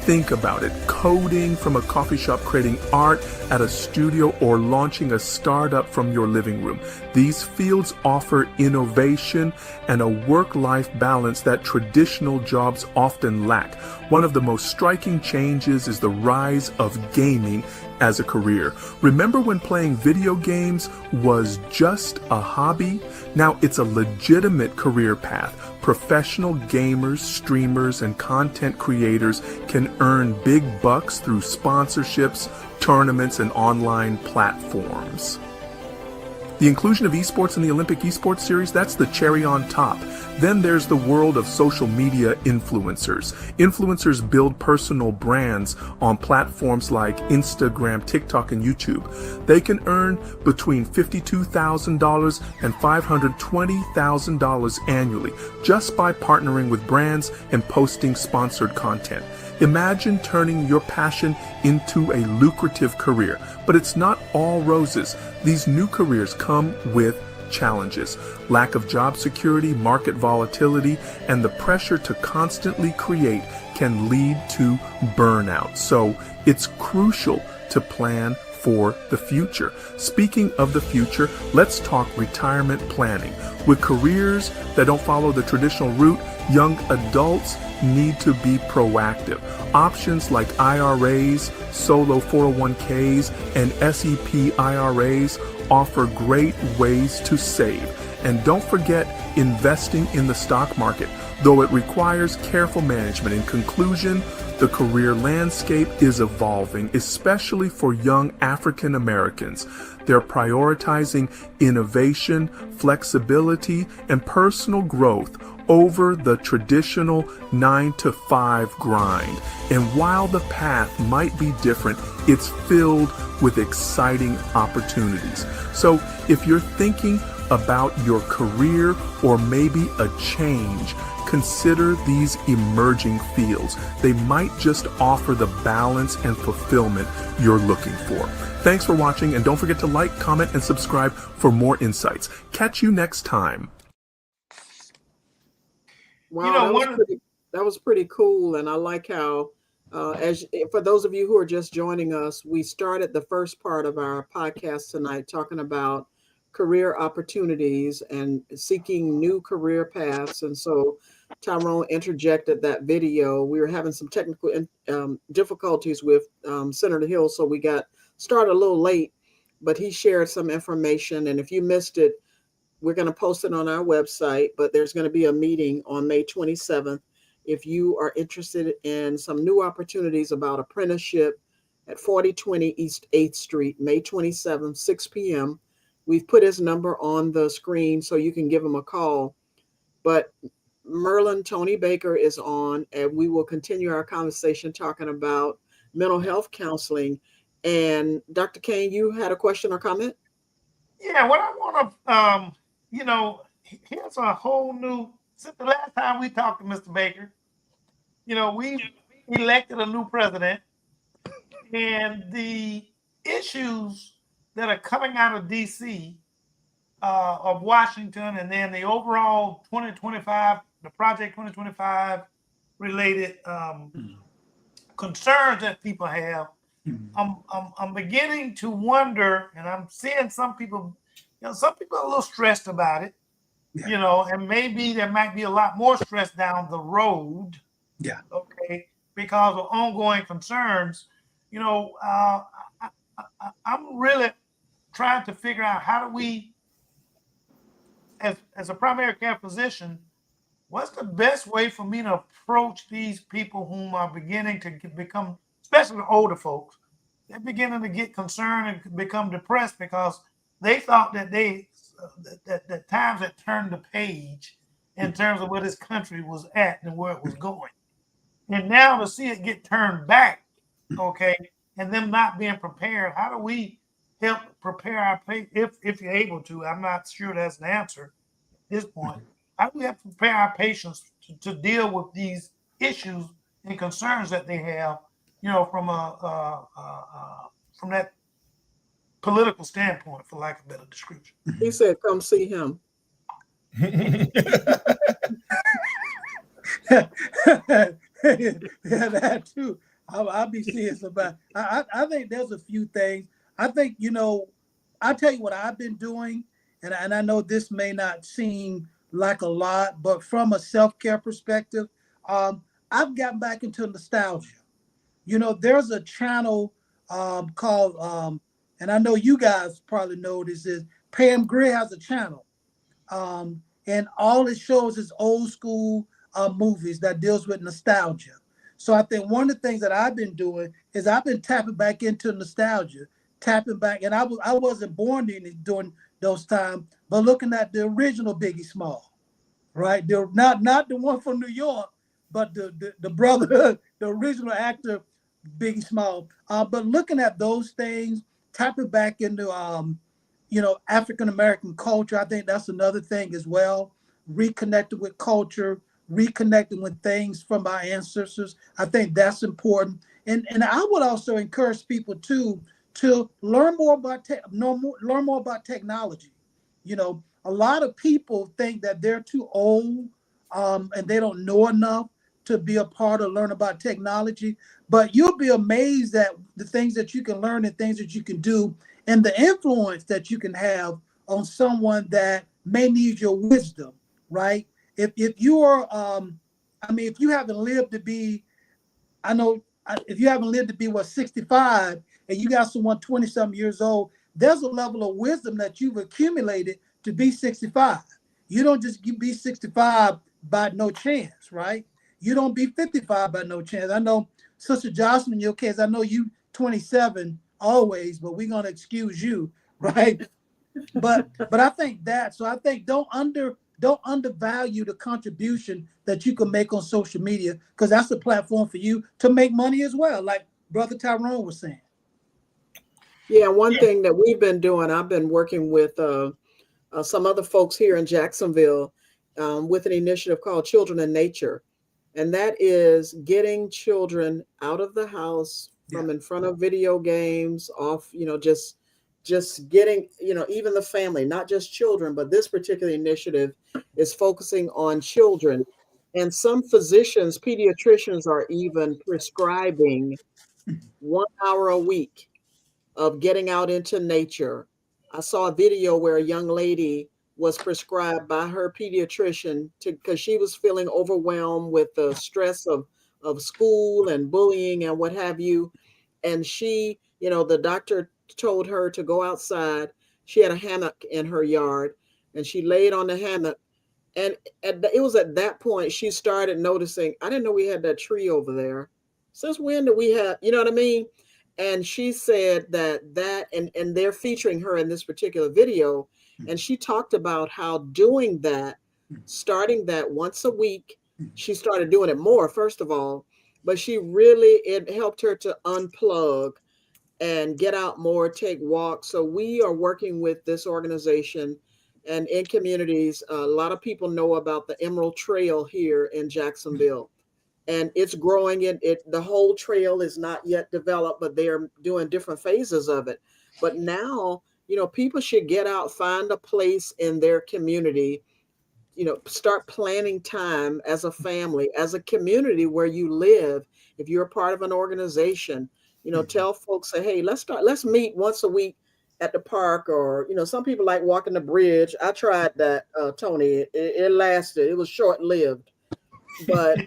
Think about it, coding from a coffee shop, creating art at a studio, or launching a startup from your living room. These fields offer innovation and a work-life balance that traditional jobs often lack. One of the most striking changes is the rise of gaming as a career. Remember when playing video games was just a hobby? Now it's a legitimate career path. Professional gamers, streamers, and content creators can earn big bucks through sponsorships, tournaments, and online platforms. The inclusion of esports in the Olympic Esports Series, that's the cherry on top. Then there's the world of social media influencers. Influencers build personal brands on platforms like Instagram, TikTok, and YouTube. They can earn between $52,000 and $520,000 annually just by partnering with brands and posting sponsored content. Imagine turning your passion into a lucrative career, but it's not all roses. These new careers come with challenges. Lack of job security, market volatility, and the pressure to constantly create can lead to burnout. So it's crucial to plan for the future. Speaking of the future, let's talk retirement planning. With careers that don't follow the traditional route, young adults need to be proactive. Options like IRAs, solo 401ks, and SEP IRAs offer great ways to save. And don't forget investing in the stock market, though it requires careful management. In conclusion, the career landscape is evolving, especially for young African Americans. They're prioritizing innovation, flexibility, and personal growth over the traditional 9-to-5 grind. And while the path might be different, it's filled with exciting opportunities. So if you're thinking about your career or maybe a change, consider these emerging fields. They might just offer the balance and fulfillment you're looking for. Thanks for watching, and don't forget to like, comment, and subscribe for more insights. Catch you next time. Wow, that was pretty cool, and I like how, for those of you who are just joining us, we started the first part of our podcast tonight talking about career opportunities and seeking new career paths. And so Tyrone interjected that video. We were having some technical difficulties with Senator Hill, so we got started a little late, but he shared some information. And if you missed it, we're going to post it on our website, but there's going to be a meeting on May 27th. If you are interested in some new opportunities about apprenticeship at 4020 East 8th Street, May 27th, 6 p.m., we've put his number on the screen so you can give him a call. But Merlin Tony Baker is on, and we will continue our conversation talking about mental health counseling. And Dr. Kane, you had a question or comment? Yeah, what I want to, here's a whole new, since the last time we talked to Mr. Baker, we elected a new president, and the issues that are coming out of DC, of Washington, and then the overall 2025, the Project 2025 related concerns that people have, I'm beginning to wonder, and I'm seeing some people are a little stressed about it, and maybe there might be a lot more stress down the road. Yeah. Okay. Because of ongoing concerns, I'm really trying to figure out how do we, as a primary care physician, what's the best way for me to approach these people whom are beginning to become, especially the older folks, they're beginning to get concerned and become depressed because they thought that that times had turned the page in terms of where this country was at and where it was going. And now to see it get turned back, okay, and them not being prepared, how do we help prepare our if you're able to? I'm not sure that's an answer at this point. How do we have to prepare our patients to deal with these issues and concerns that they have, from that political standpoint, for lack of a better description? He said, "Come see him." Yeah, that too. I'll be serious about. I think there's a few things. I think I'll tell you what I've been doing, and I know this may not seem like a lot, but from a self-care perspective, I've gotten back into nostalgia. There's a channel called, and I know you guys probably know this, is Pam Grier has a channel, and all it shows is old school movies that deals with nostalgia. So I think one of the things that I've been doing is I've been tapping back into nostalgia, and I wasn't born during those times, but looking at the original Biggie Small, right? Not the one from New York, but the brother, the original actor Biggie Small. But looking at those things, tapping back into African American culture, I think that's another thing as well. Reconnecting with culture, reconnecting with things from our ancestors. I think that's important. And I would also encourage people to learn more about technology. A lot of people think that they're too old and they don't know enough to be a part of learn about technology, but you'll be amazed at the things that you can learn and things that you can do and the influence that you can have on someone that may need your wisdom, right? If you are, if you haven't lived to be, if you haven't lived to be 65 and you got someone 20 something years old, there's a level of wisdom that you've accumulated to be 65. You don't just be 65 by no chance, right? You don't be 55 by no chance. I know Sister Jocelyn, in your case, I know you 27 always, but we're gonna excuse you, right? But I think that, so I think don't undervalue the contribution that you can make on social media, because that's a platform for you to make money as well, like Brother Tyrone was saying. Yeah, one thing that we've been doing, I've been working with some other folks here in Jacksonville with an initiative called Children in Nature. And that is getting children out of the house from in front of video games, off, just getting, even the family, not just children, but this particular initiative is focusing on children. And some physicians, pediatricians are even prescribing 1 hour a week of getting out into nature. I saw a video where a young lady was prescribed by her pediatrician because she was feeling overwhelmed with the stress of school and bullying and what have you. And she, the doctor told her to go outside. She had a hammock in her yard and she laid on the hammock. And it was at that point she started noticing, I didn't know we had that tree over there. Since when did we have, you know what I mean? And she said that and they're featuring her in this particular video. And she talked about how doing that, starting that once a week, she started doing it more, first of all, but it helped her to unplug and get out more, take walks. So we are working with this organization and in communities. A lot of people know about the Emerald Trail here in Jacksonville. And it's growing. The whole trail is not yet developed, but they're doing different phases of it. But now, people should get out, find a place in their community, start planning time as a family, as a community where you live. If you're a part of an organization, tell folks, say, hey, let's meet once a week at the park, or, some people like walking the bridge. I tried that, Tony. It lasted. It was short-lived. But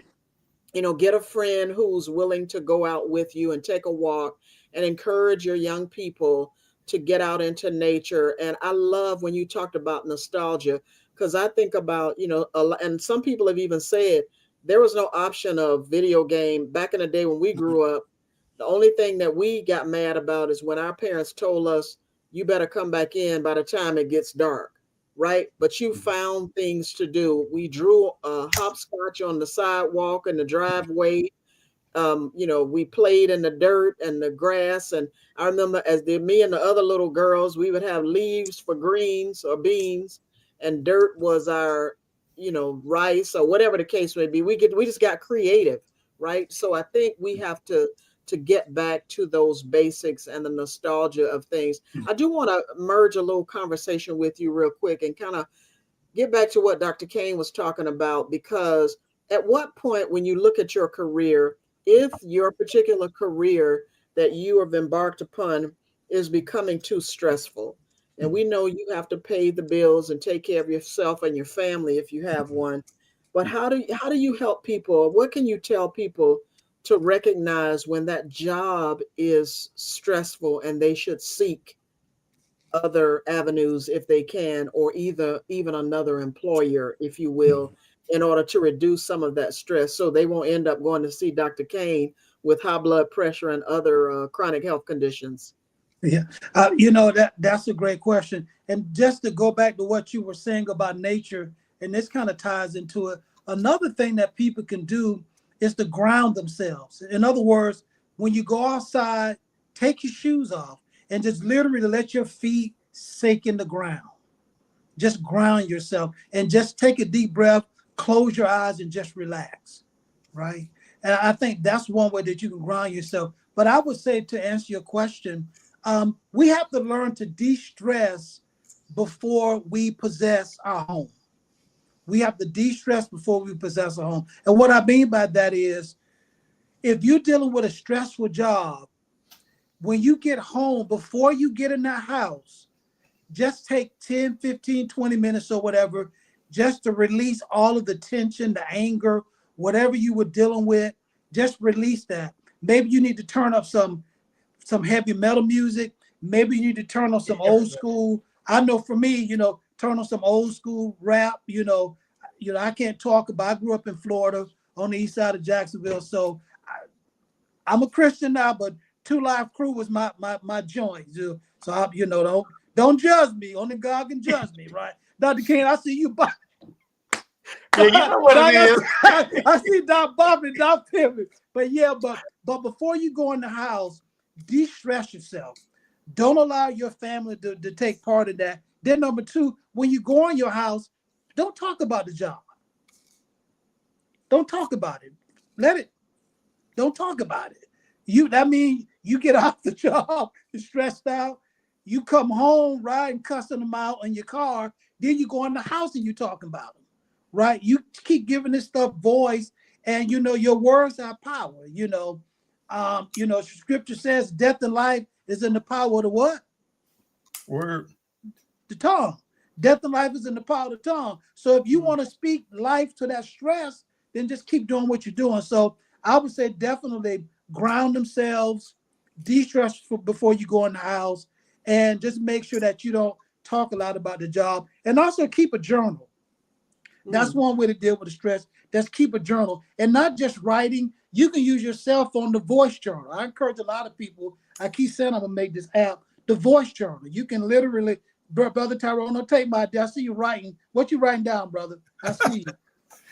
get a friend who's willing to go out with you and take a walk and encourage your young people to get out into nature. And I love when you talked about nostalgia, because I think about, and some people have even said there was no option of video game back in the day when we grew up. The only thing that we got mad about is when our parents told us, you better come back in by the time it gets dark. Right. But you found things to do. We drew a hopscotch on the sidewalk and the driveway. We played in the dirt and the grass. And I remember me and the other little girls, we would have leaves for greens or beans, and dirt was our, rice or whatever the case may be. We just got creative. Right. So I think we have to get back to those basics and the nostalgia of things. I do want to merge a little conversation with you real quick and kind of get back to what Dr. Kane was talking about, because at what point when you look at your career, if your particular career that you have embarked upon is becoming too stressful, and we know you have to pay the bills and take care of yourself and your family if you have one, but how do you help people? What can you tell people to recognize when that job is stressful and they should seek other avenues if they can, or even another employer, if you will, in order to reduce some of that stress so they won't end up going to see Dr. Kane with high blood pressure and other chronic health conditions? Yeah, that's a great question. And just to go back to what you were saying about nature, and this kind of ties into it, another thing that people can do is to ground themselves. In other words, when you go outside, take your shoes off and just literally let your feet sink in the ground. Just ground yourself and just take a deep breath, close your eyes and just relax, right? And I think that's one way that you can ground yourself. But I would say, to answer your question, we have to learn to de-stress before we possess our home. We have to de-stress before we possess a home. And what I mean by that is, if you're dealing with a stressful job, when you get home, before you get in that house, just take 10, 15, 20 minutes or whatever, just to release all of the tension, the anger, whatever you were dealing with, just release that. Maybe you need to turn up some heavy metal music. Maybe you need to turn on some old school. I know for me, turn on some old school rap. I can't talk about. I grew up in Florida on the east side of Jacksonville, so I'm a Christian now. But Two Live Crew was my joint. So don't judge me. Only God can judge me, right? Dr. King, I see you. Yeah, you know what it is. I see Doc Bob and Doc Pivot. But before you go in the house, de-stress yourself. Don't allow your family to take part in that. Then number two, when you go in your house, don't talk about the job. Don't talk about it. Don't talk about it. That means you get off the job, you're stressed out, you come home, right, and cussing them out in your car, then you go in the house and you talking about them, right? You keep giving this stuff voice, and your words have power. Scripture says death and life is in the power of the what? Word. The tongue. Death and life is in the power of the tongue. So if you want to speak life to that stress, then just keep doing what you're doing. So I would say definitely ground themselves, de-stress before you go in the house, and just make sure that you don't talk a lot about the job. And also keep a journal. That's one way to deal with the stress. Just keep a journal, and not just writing. You can use your cell phone, the voice journal. I encourage a lot of people. I keep saying I'm gonna make this app, the voice journal. You can literally, Brother Tyrone, don't take my idea. I see you writing. What you writing down, brother? I see you.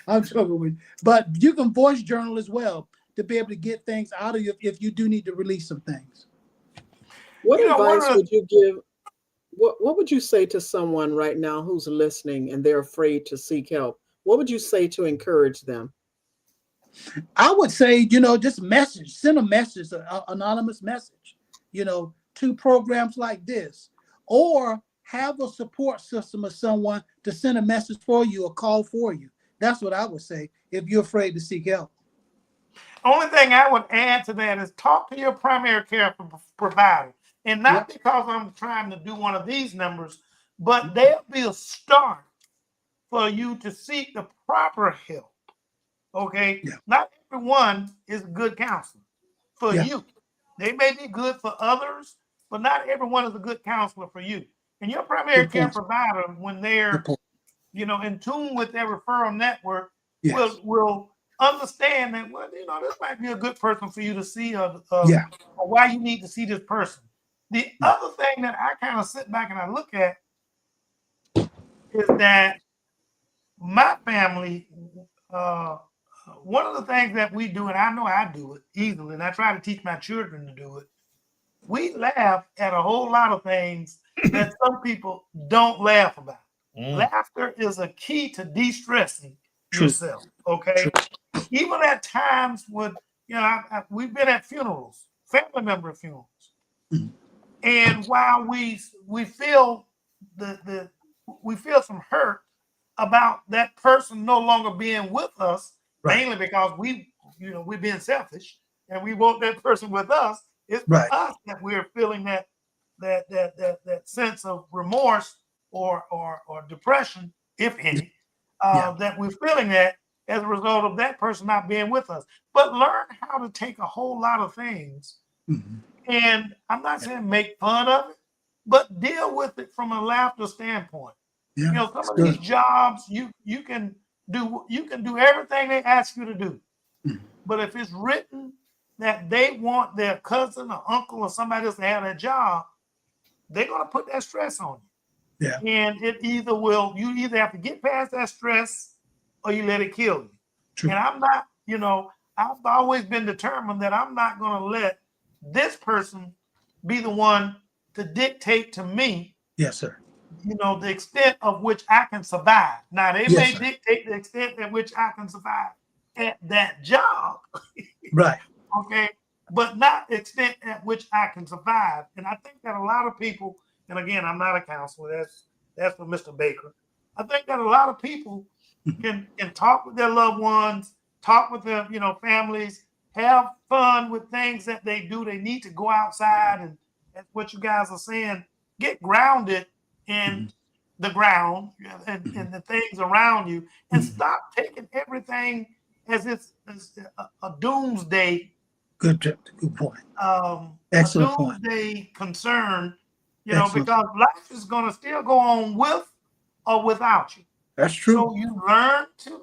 I'm joking with you. But you can voice journal as well to be able to get things out of you if you do need to release some things. What advice would you give? What would you say to someone right now who's listening and they're afraid to seek help? What would you say to encourage them? I would say, just send a message, an anonymous message, to programs like this, or have a support system of someone to send a message for you or call for you. That's what I would say if you're afraid to seek help. Only thing I would add to that is talk to your primary care provider. And not because I'm trying to do one of these numbers, but there'll be a start for you to seek the proper help. Okay? Yeah. Not everyone is a good counselor for you. They may be good for others, but not everyone is a good counselor for you. And your primary care provider, when they're in tune with their referral network, will understand that, this might be a good person for you to see, or why you need to see this person. The other thing that I kind of sit back and I look at is that my family, one of the things that we do, and I know I do it easily, and I try to teach my children to do it, we laugh at a whole lot of things that some people don't laugh about. Laughter is a key to de-stressing yourself, okay? True. Even at times when, we've been at funerals, family member funerals. And while we feel we feel some hurt about that person no longer being with us, mainly because we're being selfish and we want that person with us. It's for us that we're feeling that sense of remorse or depression, if any, that we're feeling that as a result of that person not being with us. But learn how to take a whole lot of things. And I'm not saying make fun of it, but deal with it from a laughter standpoint. Some of these jobs you can do everything they ask you to do. But if it's written that they want their cousin or uncle or somebody else to have that job, they're gonna put that stress on you. And you either have to get past that stress or you let it kill you. True. And I'm not, I've always been determined that I'm not gonna let this person be the one to dictate to me, the extent of which I can survive. Now, they may dictate the extent at which I can survive at that job. Okay. But not the extent at which I can survive. And I think that a lot of people, and again, I'm not a counselor, that's for Mr. Baker. I think that a lot of people can talk with their loved ones, talk with their families, have fun with things that they do. They need to go outside, and that's what you guys are saying. Get grounded in the ground and the things around you, and stop taking everything as it's a doomsday. Good point. Excellent A doomsday concern, Excellent. because life is going to still go on with or without you. That's true. So you learn to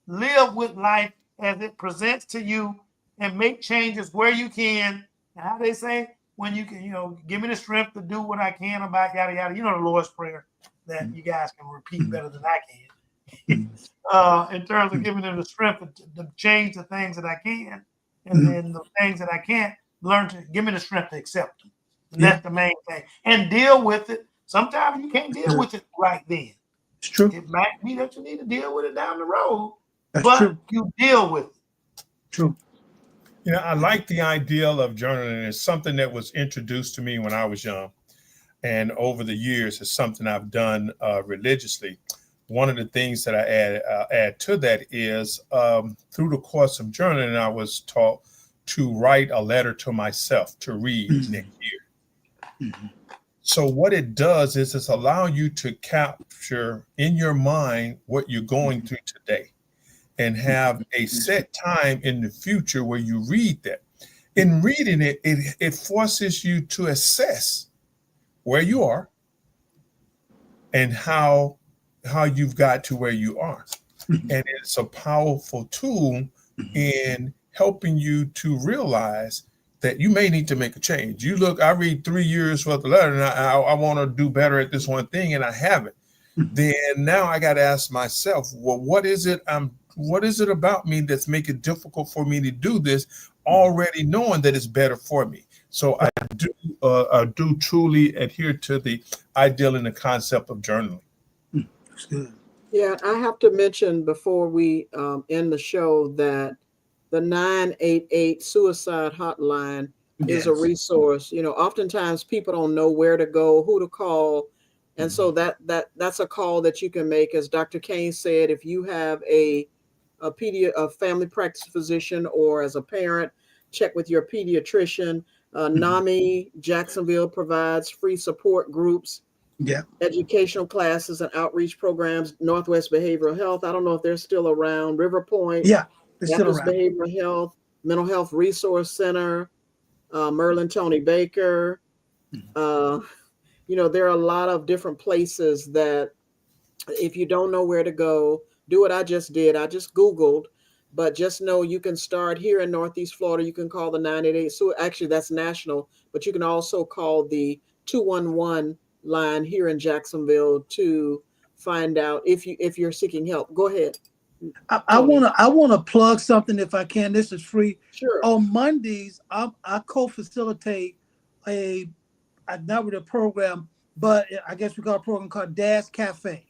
live with life as it presents to you, and make changes where you can. And how they say, when you can, give me the strength to do what I can about yada yada. The Lord's Prayer that you guys can repeat better than I can. In terms of giving them the strength to change the things that I can, and then the things that I can't, learn to give me the strength to accept them. And that's the main thing. And deal with it. Sometimes you can't deal with it right then. It's true. It might be that you need to deal with it down the road, That's but true. you deal with it. True. I like the ideal of journaling. It's something that was introduced to me when I was young. And over the years, it's something I've done religiously. One of the things that I add to that is through the course of journaling, I was taught to write a letter to myself to read next year. So what it does is it's allow you to capture in your mind what you're going through today, and have a set time in the future where you read that. In reading it, it forces you to assess where you are and how you've got to where you are. And it's a powerful tool in helping you to realize that you may need to make a change. I read 3 years worth of letter, and I want to do better at this one thing, and I haven't. Then now I got to ask myself, well, what is it about me that's making it difficult for me to do this, already knowing that it's better for me? So I do truly adhere to the ideal and the concept of journaling. That's good. Yeah, I have to mention before we end the show that the 988 suicide hotline is a resource. Oftentimes people don't know where to go, who to call. And so that's a call that you can make. As Dr. Kane said, if you have a family practice physician, or as a parent, check with your pediatrician. NAMI Jacksonville provides free support groups, educational classes and outreach programs. Northwest Behavioral Health, I don't know if they're still around. River Point, they're still Baptist around. Behavioral Health, Mental Health Resource Center, Merlin Tony Baker. There are a lot of different places that if you don't know where to go, do what I just did. I just Googled, but just know you can start here in Northeast Florida. You can call the 988. So actually that's national, but you can also call the 211 line here in Jacksonville to find out if you're seeking help. Go ahead. I want to plug something if I can. This is free. Sure. On Mondays, I co-facilitate not with a program, but I guess we got a program called Dad's Cafe.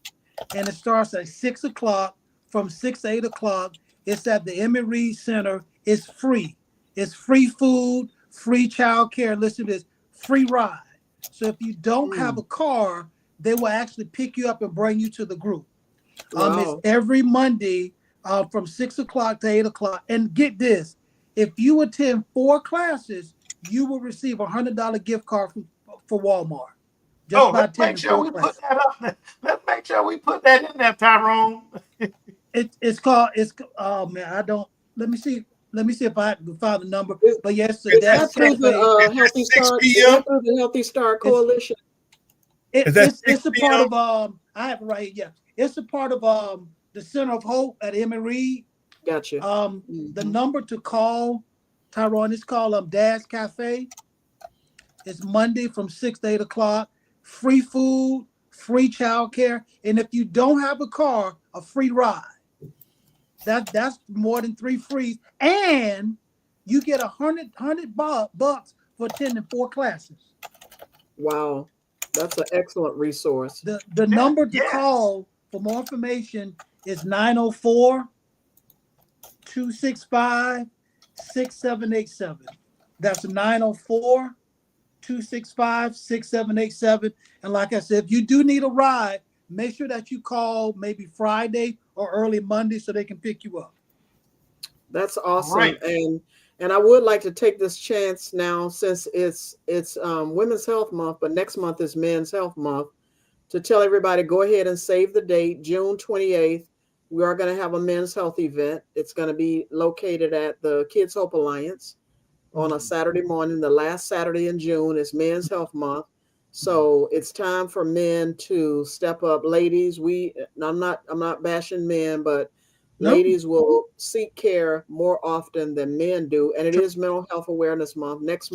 And it starts at 6 o'clock. From 6 to 8 o'clock, it's at the Emmett Reed Center. It's free. It's free food, free childcare. Listen to this, free ride. So if you don't have a car, they will actually pick you up and bring you to the group. Wow. It's every Monday from 6 o'clock to 8 o'clock. And get this, if you attend 4 classes, you will receive a $100 gift card for Walmart. Let's make sure we put that up there. Let's make sure we put that in there, Tyrone. It's called, let me see if I can find the number. But yes, that's through the Healthy Start. Through the Healthy Start Coalition. It's a part of I have it right here. Yeah, it's a part of the Center of Hope at Emmett Reed. Gotcha. The number to call, Tyrone, is called Dad's Cafe. It's Monday from 6 to 8 o'clock. Free food, free childcare, and if you don't have a car, a free ride. That's more than 3 frees, and you get $100 for attending 4 classes. Wow, that's an excellent resource. The number to call for more information is 904-265-6787. That's 904-265-6787. And like I said, if you do need a ride, make sure that you call maybe Friday or early Monday so they can pick you up. That's awesome. Right. And I would like to take this chance now, since it's Women's Health Month, but next month is Men's Health Month, to tell everybody, go ahead and save the date, June 28th. We are going to have a men's health event. It's going to be located at the Kids Hope Alliance on a Saturday morning. The last Saturday in June is Men's Health Month. So it's time for men to step up. Ladies, I'm not bashing men, but Nope. ladies will seek care more often than men do. And it is Mental Health Awareness Month. Next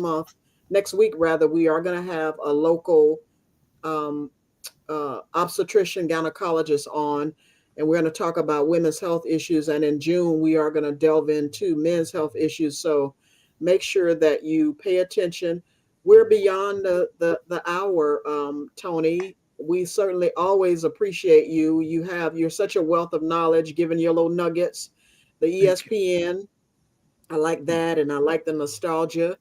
week, we are going to have a local obstetrician gynecologist on, and we're going to talk about women's health issues. And in June, we are going to delve into men's health issues. So make sure that you pay attention. We're beyond the hour, Tony. We certainly always appreciate you. You're such a wealth of knowledge, giving your little nuggets. The ESPN, I like that, and I like the nostalgia.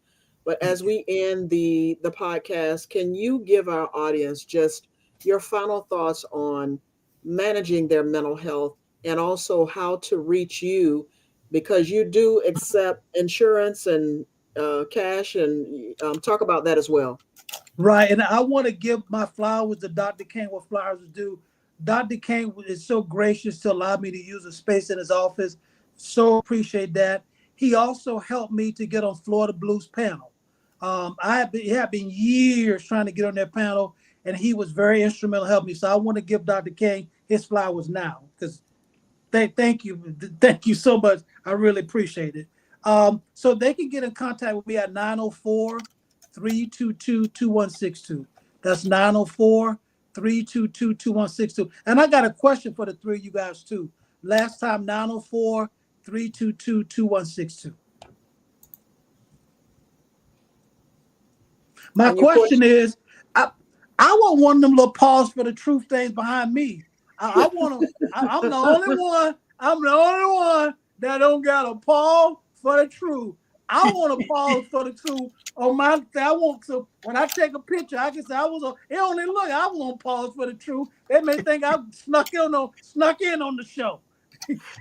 But as we end the podcast, can you give our audience just your final thoughts on managing their mental health, and also how to reach you, because you do accept insurance and cash, and talk about that as well. Right. And I want to give my flowers to Dr. King what flowers is due. Dr. King is so gracious to allow me to use a space in his office. So appreciate that. He also helped me to get on Florida Blues panel. It had been years trying to get on that panel, and he was very instrumental in helping me. So I want to give Dr. King his flowers now, because thank you so much. I really appreciate it. So they can get in contact with me at 904-322-2162. That's 904-322-2162. And I got a question for the three of you guys too. Last time, 904-322-2162. My question is, I want one of them little pause for the truth things behind me. I'm the only one. I'm the only one that don't got a pause for the truth. I want a pause for the truth on my. I want to, when I take a picture, I can say I was. It only look. I want pause for the truth. They may think I snuck in on the show.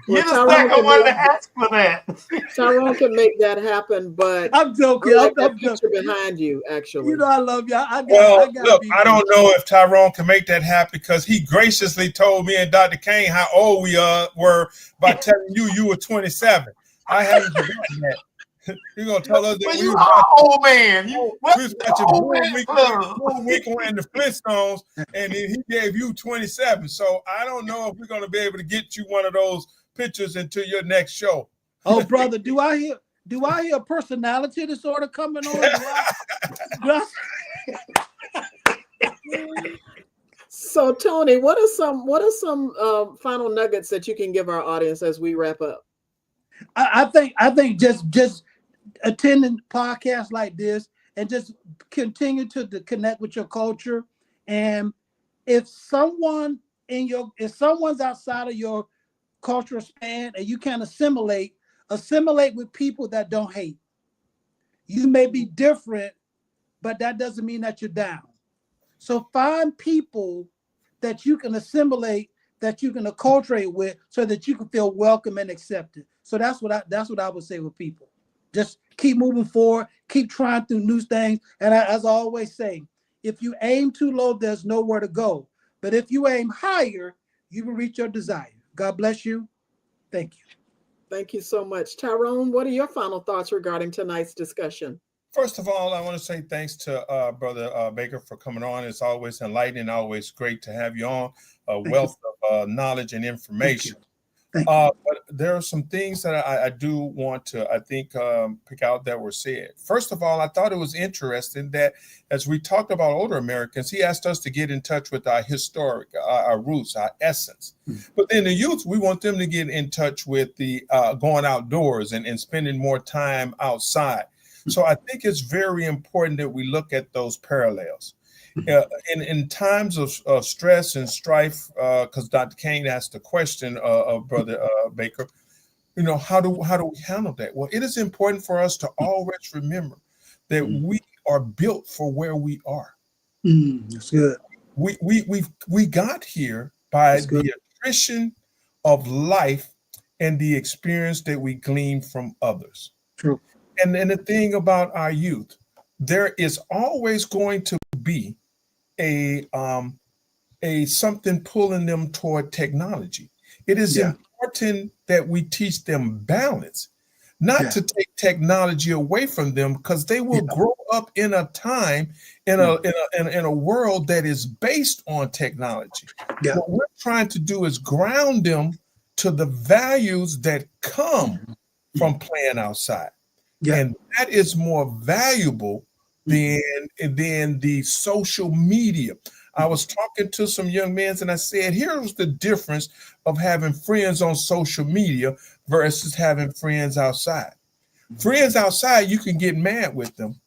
You're the second one to ask for that. Tyrone can make that happen, but I'm joking. I like that I'm picture behind you, actually. You know I love you. I Look, I don't know if Tyrone can make that happen, because he graciously told me and Dr. Kane how old we were by telling you were 27. I haven't forgotten that. You're going to tell us that you are old man. We was watching Bull Week and the Flintstones, and then he gave you 27. So I don't know if we're going to be able to get you one of those pictures into your next show. Oh, brother, do I hear a personality disorder coming on? So Tony, what are some final nuggets that you can give our audience as we wrap up? I think just attending podcasts like this and just continue to connect with your culture. And if someone's outside of your cultural span and you can assimilate with people that don't hate. You may be different, but that doesn't mean that you're down. So find people that you can assimilate, that you can acculturate with, so that you can feel welcome and accepted. So that's what I would say with people. Just keep moving forward, keep trying through new things. And as I always say, if you aim too low, there's nowhere to go. But if you aim higher, you will reach your desire. God bless you. Thank you. Thank you so much. Tyrone, what are your final thoughts regarding tonight's discussion? First of all, I want to say thanks to Brother Baker for coming on. It's always enlightening, always great to have you on. A wealth of knowledge and information. But there are some things that I do want to, I think, pick out that were said. First of all, I thought it was interesting that as we talked about older Americans, he asked us to get in touch with our historic, our roots, our essence. But then the youth, we want them to get in touch with the going outdoors and spending more time outside. So I think it's very important that we look at those parallels. In times of stress and strife, because Dr. Kane asked the question of Brother Baker, how do we handle that? Well, it is important for us to always remember that we are built for where we are. That's good. We got here by the attrition of life and the experience that we glean from others. True. And then the thing about our youth, there is always going to be a something pulling them toward technology. It is Yeah. important that we teach them balance, not Yeah. to take technology away from them, because they will Yeah. grow up in a time in a world that is based on technology. Yeah. What we're trying to do is ground them to the values that come from playing outside. Yeah. And that is more valuable than the social media. I was talking to some young men and I said, here's the difference of having friends on social media versus having friends outside. Friends outside, you can get mad with them.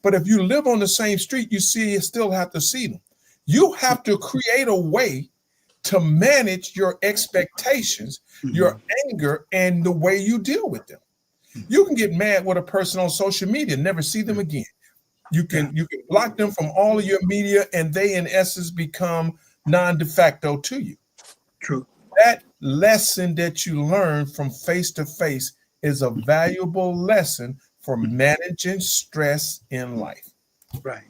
But if you live on the same street, you still have to see them. You have to create a way to manage your expectations, your anger, and the way you deal with them. You can get mad with a person on social media, never see them again. You can block them from all of your media, and they in essence become non de facto to you. True. That lesson that you learn from face to face is a valuable lesson for managing stress in life. Right.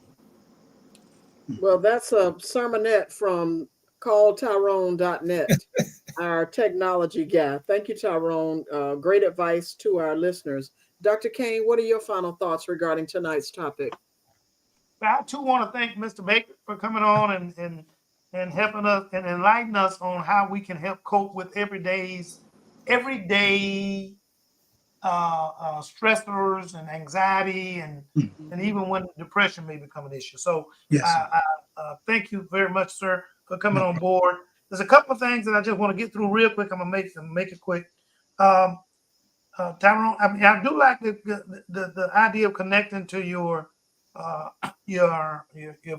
Well, that's a sermonette from calltyrone.net, our technology guy. Thank you, Tyrone. Great advice to our listeners. Dr. Kane, what are your final thoughts regarding tonight's topic? I too want to thank Mr. Baker for coming on and helping us and enlightening us on how we can help cope with everyday stressors and anxiety and even when depression may become an issue. So Yes. thank you very much, sir, for coming on board. There's a couple of things that I just want to get through real quick. I'm gonna make it quick. Tyrone, I mean, I do like the idea of connecting to your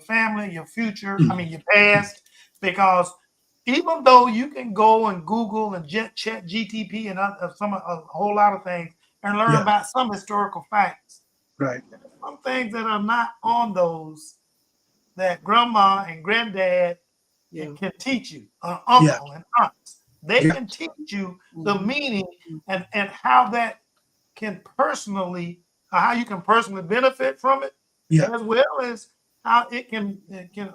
family, your future, I mean your past, because even though you can go and Google and chat GTP and a whole lot of things and learn about some historical facts, Right. some things that are not on those that grandma and granddad can teach you, uncle and aunts. They can teach you the meaning and how that can personally, how you can personally benefit from it, as well as how it can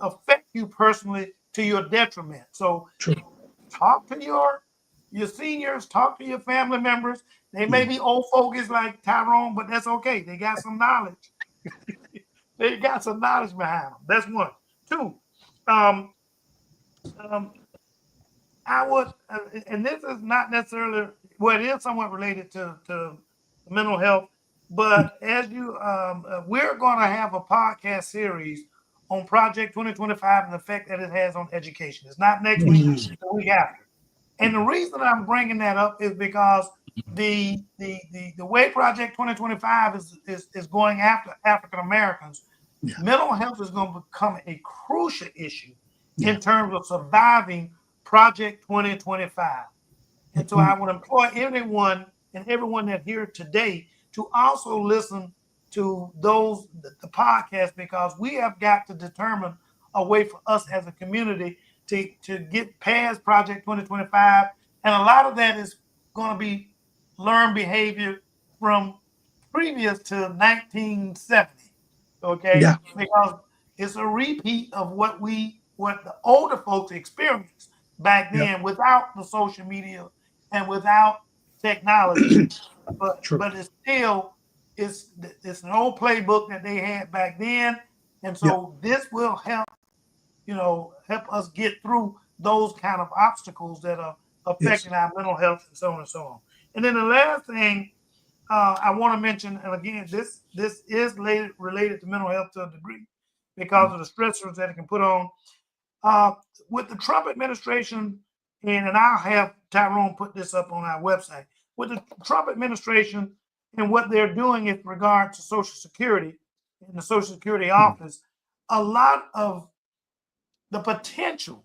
affect you personally to your detriment. So talk to your seniors, talk to your family members. They may be old fogies like Tyrone, but that's okay. They got some knowledge. They got some knowledge behind them. That's one. Two, I would, and this is not necessarily, well, it is somewhat related to mental health, but as you, we're going to have a podcast series on Project 2025 and the effect that it has on education. It's not next week, it's the week after. And the reason I'm bringing that up is because the way Project 2025 is going after African Americans, mental health is going to become a crucial issue in terms of surviving Project 2025. And so I would employ everyone that here today to also listen to the podcast, because we have got to determine a way for us as a community to get past Project 2025. And a lot of that is going to be learned behavior from previous to 1970. Okay? Yeah. Because it's a repeat of what the older folks experienced back then without the social media and without technology. But it's still, it's an old playbook that they had back then. And so this will help us get through those kind of obstacles that are affecting our mental health and so on and so on. And then the last thing I want to mention, and again, this is related to mental health to a degree because of the stressors that it can put on. With the Trump administration, and I'll have Tyrone put this up on our website, with the Trump administration and what they're doing in regard to Social Security and the Social Security office, a lot of the potential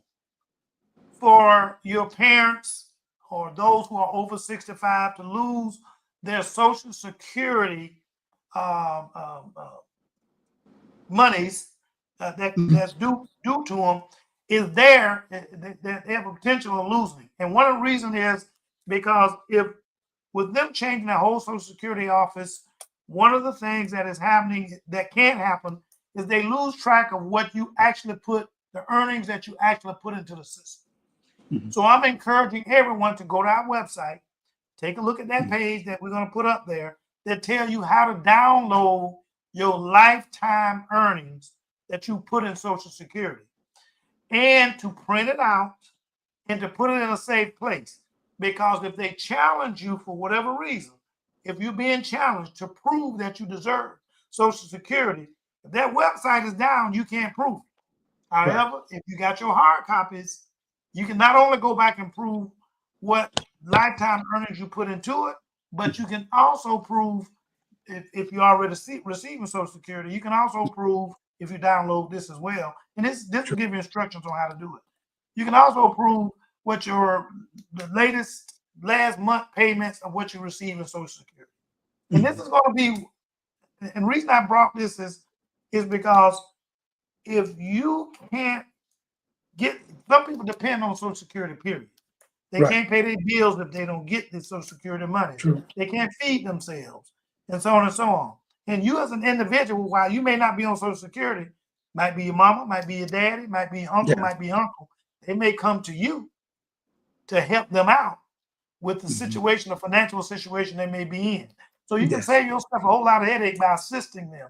for your parents or those who are over 65 to lose their Social Security monies that's due to them is there, that they have a potential of losing. And one of the reasons is because if with them changing the whole Social Security office, one of the things that is happening that can happen is they lose track of what you actually put, the earnings that you actually put into the system. So I'm encouraging everyone to go to our website, take a look at that page that we're going to put up there that tell you how to download your lifetime earnings that you put in Social Security and to print it out and to put it in a safe place. Because if they challenge you for whatever reason, if you're being challenged to prove that you deserve Social Security, if that website is down, you can't prove it. However, if you got your hard copies, you can not only go back and prove what lifetime earnings you put into it, but you can also prove if you already receiving Social Security, you can also prove if you download this as well. And this will give you instructions on how to do it. You can also prove what the last month payments of what you receive in Social Security. And this is going to be, and the reason I brought this is because if you can't get, some people depend on Social Security, period. They can't pay their bills if they don't get the Social Security money. They can't feed themselves, and so on and so on. And you as an individual, while you may not be on Social Security, might be your mama, might be your daddy, might be your uncle, might be uncle. They may come to you to help them out with the situation, the financial situation they may be in. So you can save yourself a whole lot of headache by assisting them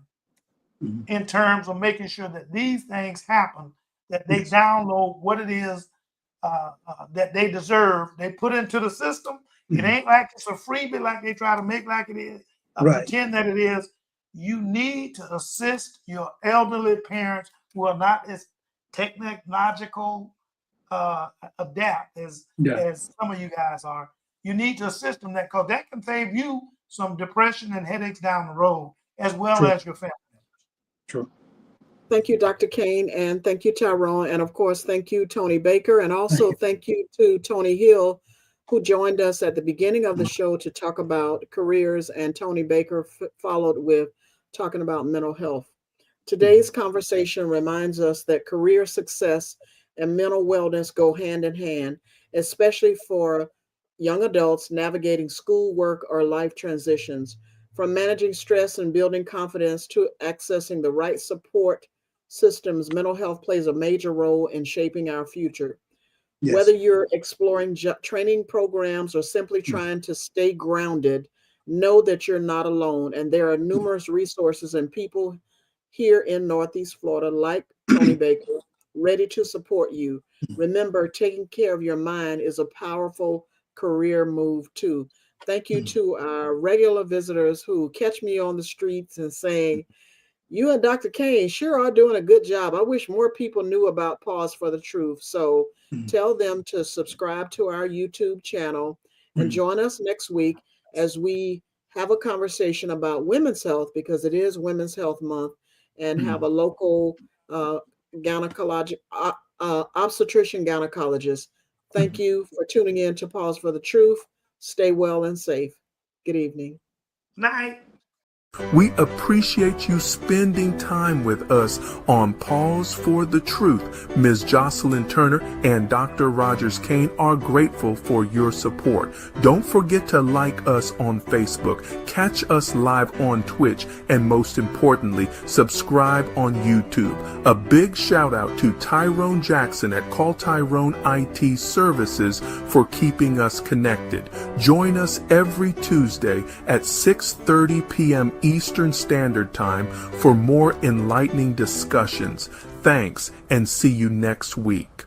in terms of making sure that these things happen, that they download what it is that they deserve. They put into the system. It ain't like it's a freebie like they try to make like it is, pretend that it is. You need to assist your elderly parents who are not as technological adapt as some of you guys are. You need to assist them because that can save you some depression and headaches down the road, as well as your family members. Thank you, Dr. Kane, and thank you, Tyrone, and of course, thank you, Tony Baker, and also thank you to Tony Hill, who joined us at the beginning of the show to talk about careers, and Tony Baker followed with talking about mental health. Today's conversation reminds us that career success and mental wellness go hand in hand, especially for young adults navigating school, work, or life transitions. From managing stress and building confidence to accessing the right support systems, mental health plays a major role in shaping our future. Whether you're exploring training programs or simply trying to stay grounded, know that you're not alone. And there are numerous resources and people here in Northeast Florida, like Tony Baker, ready to support you. Remember, taking care of your mind is a powerful career move too. Thank you to our regular visitors who catch me on the streets and saying, you and Dr. Kane sure are doing a good job. I wish more people knew about Pause for the Truth. So tell them to subscribe to our YouTube channel and join us next week as we have a conversation about women's health, because it is Women's Health Month, and have a local obstetrician gynecologist. Thank you for tuning in to Pause for the Truth. Stay well and safe. Good evening. Night. We appreciate you spending time with us on Pause for the Truth. Ms. Jocelyn Turner and Dr. Rogers Kane are grateful for your support. Don't forget to like us on Facebook, catch us live on Twitch, and most importantly, subscribe on YouTube. A big shout out to Tyrone Jackson at Call Tyrone IT Services for keeping us connected. Join us every Tuesday at 6:30 p.m. Eastern Standard Time for more enlightening discussions. Thanks, and see you next week.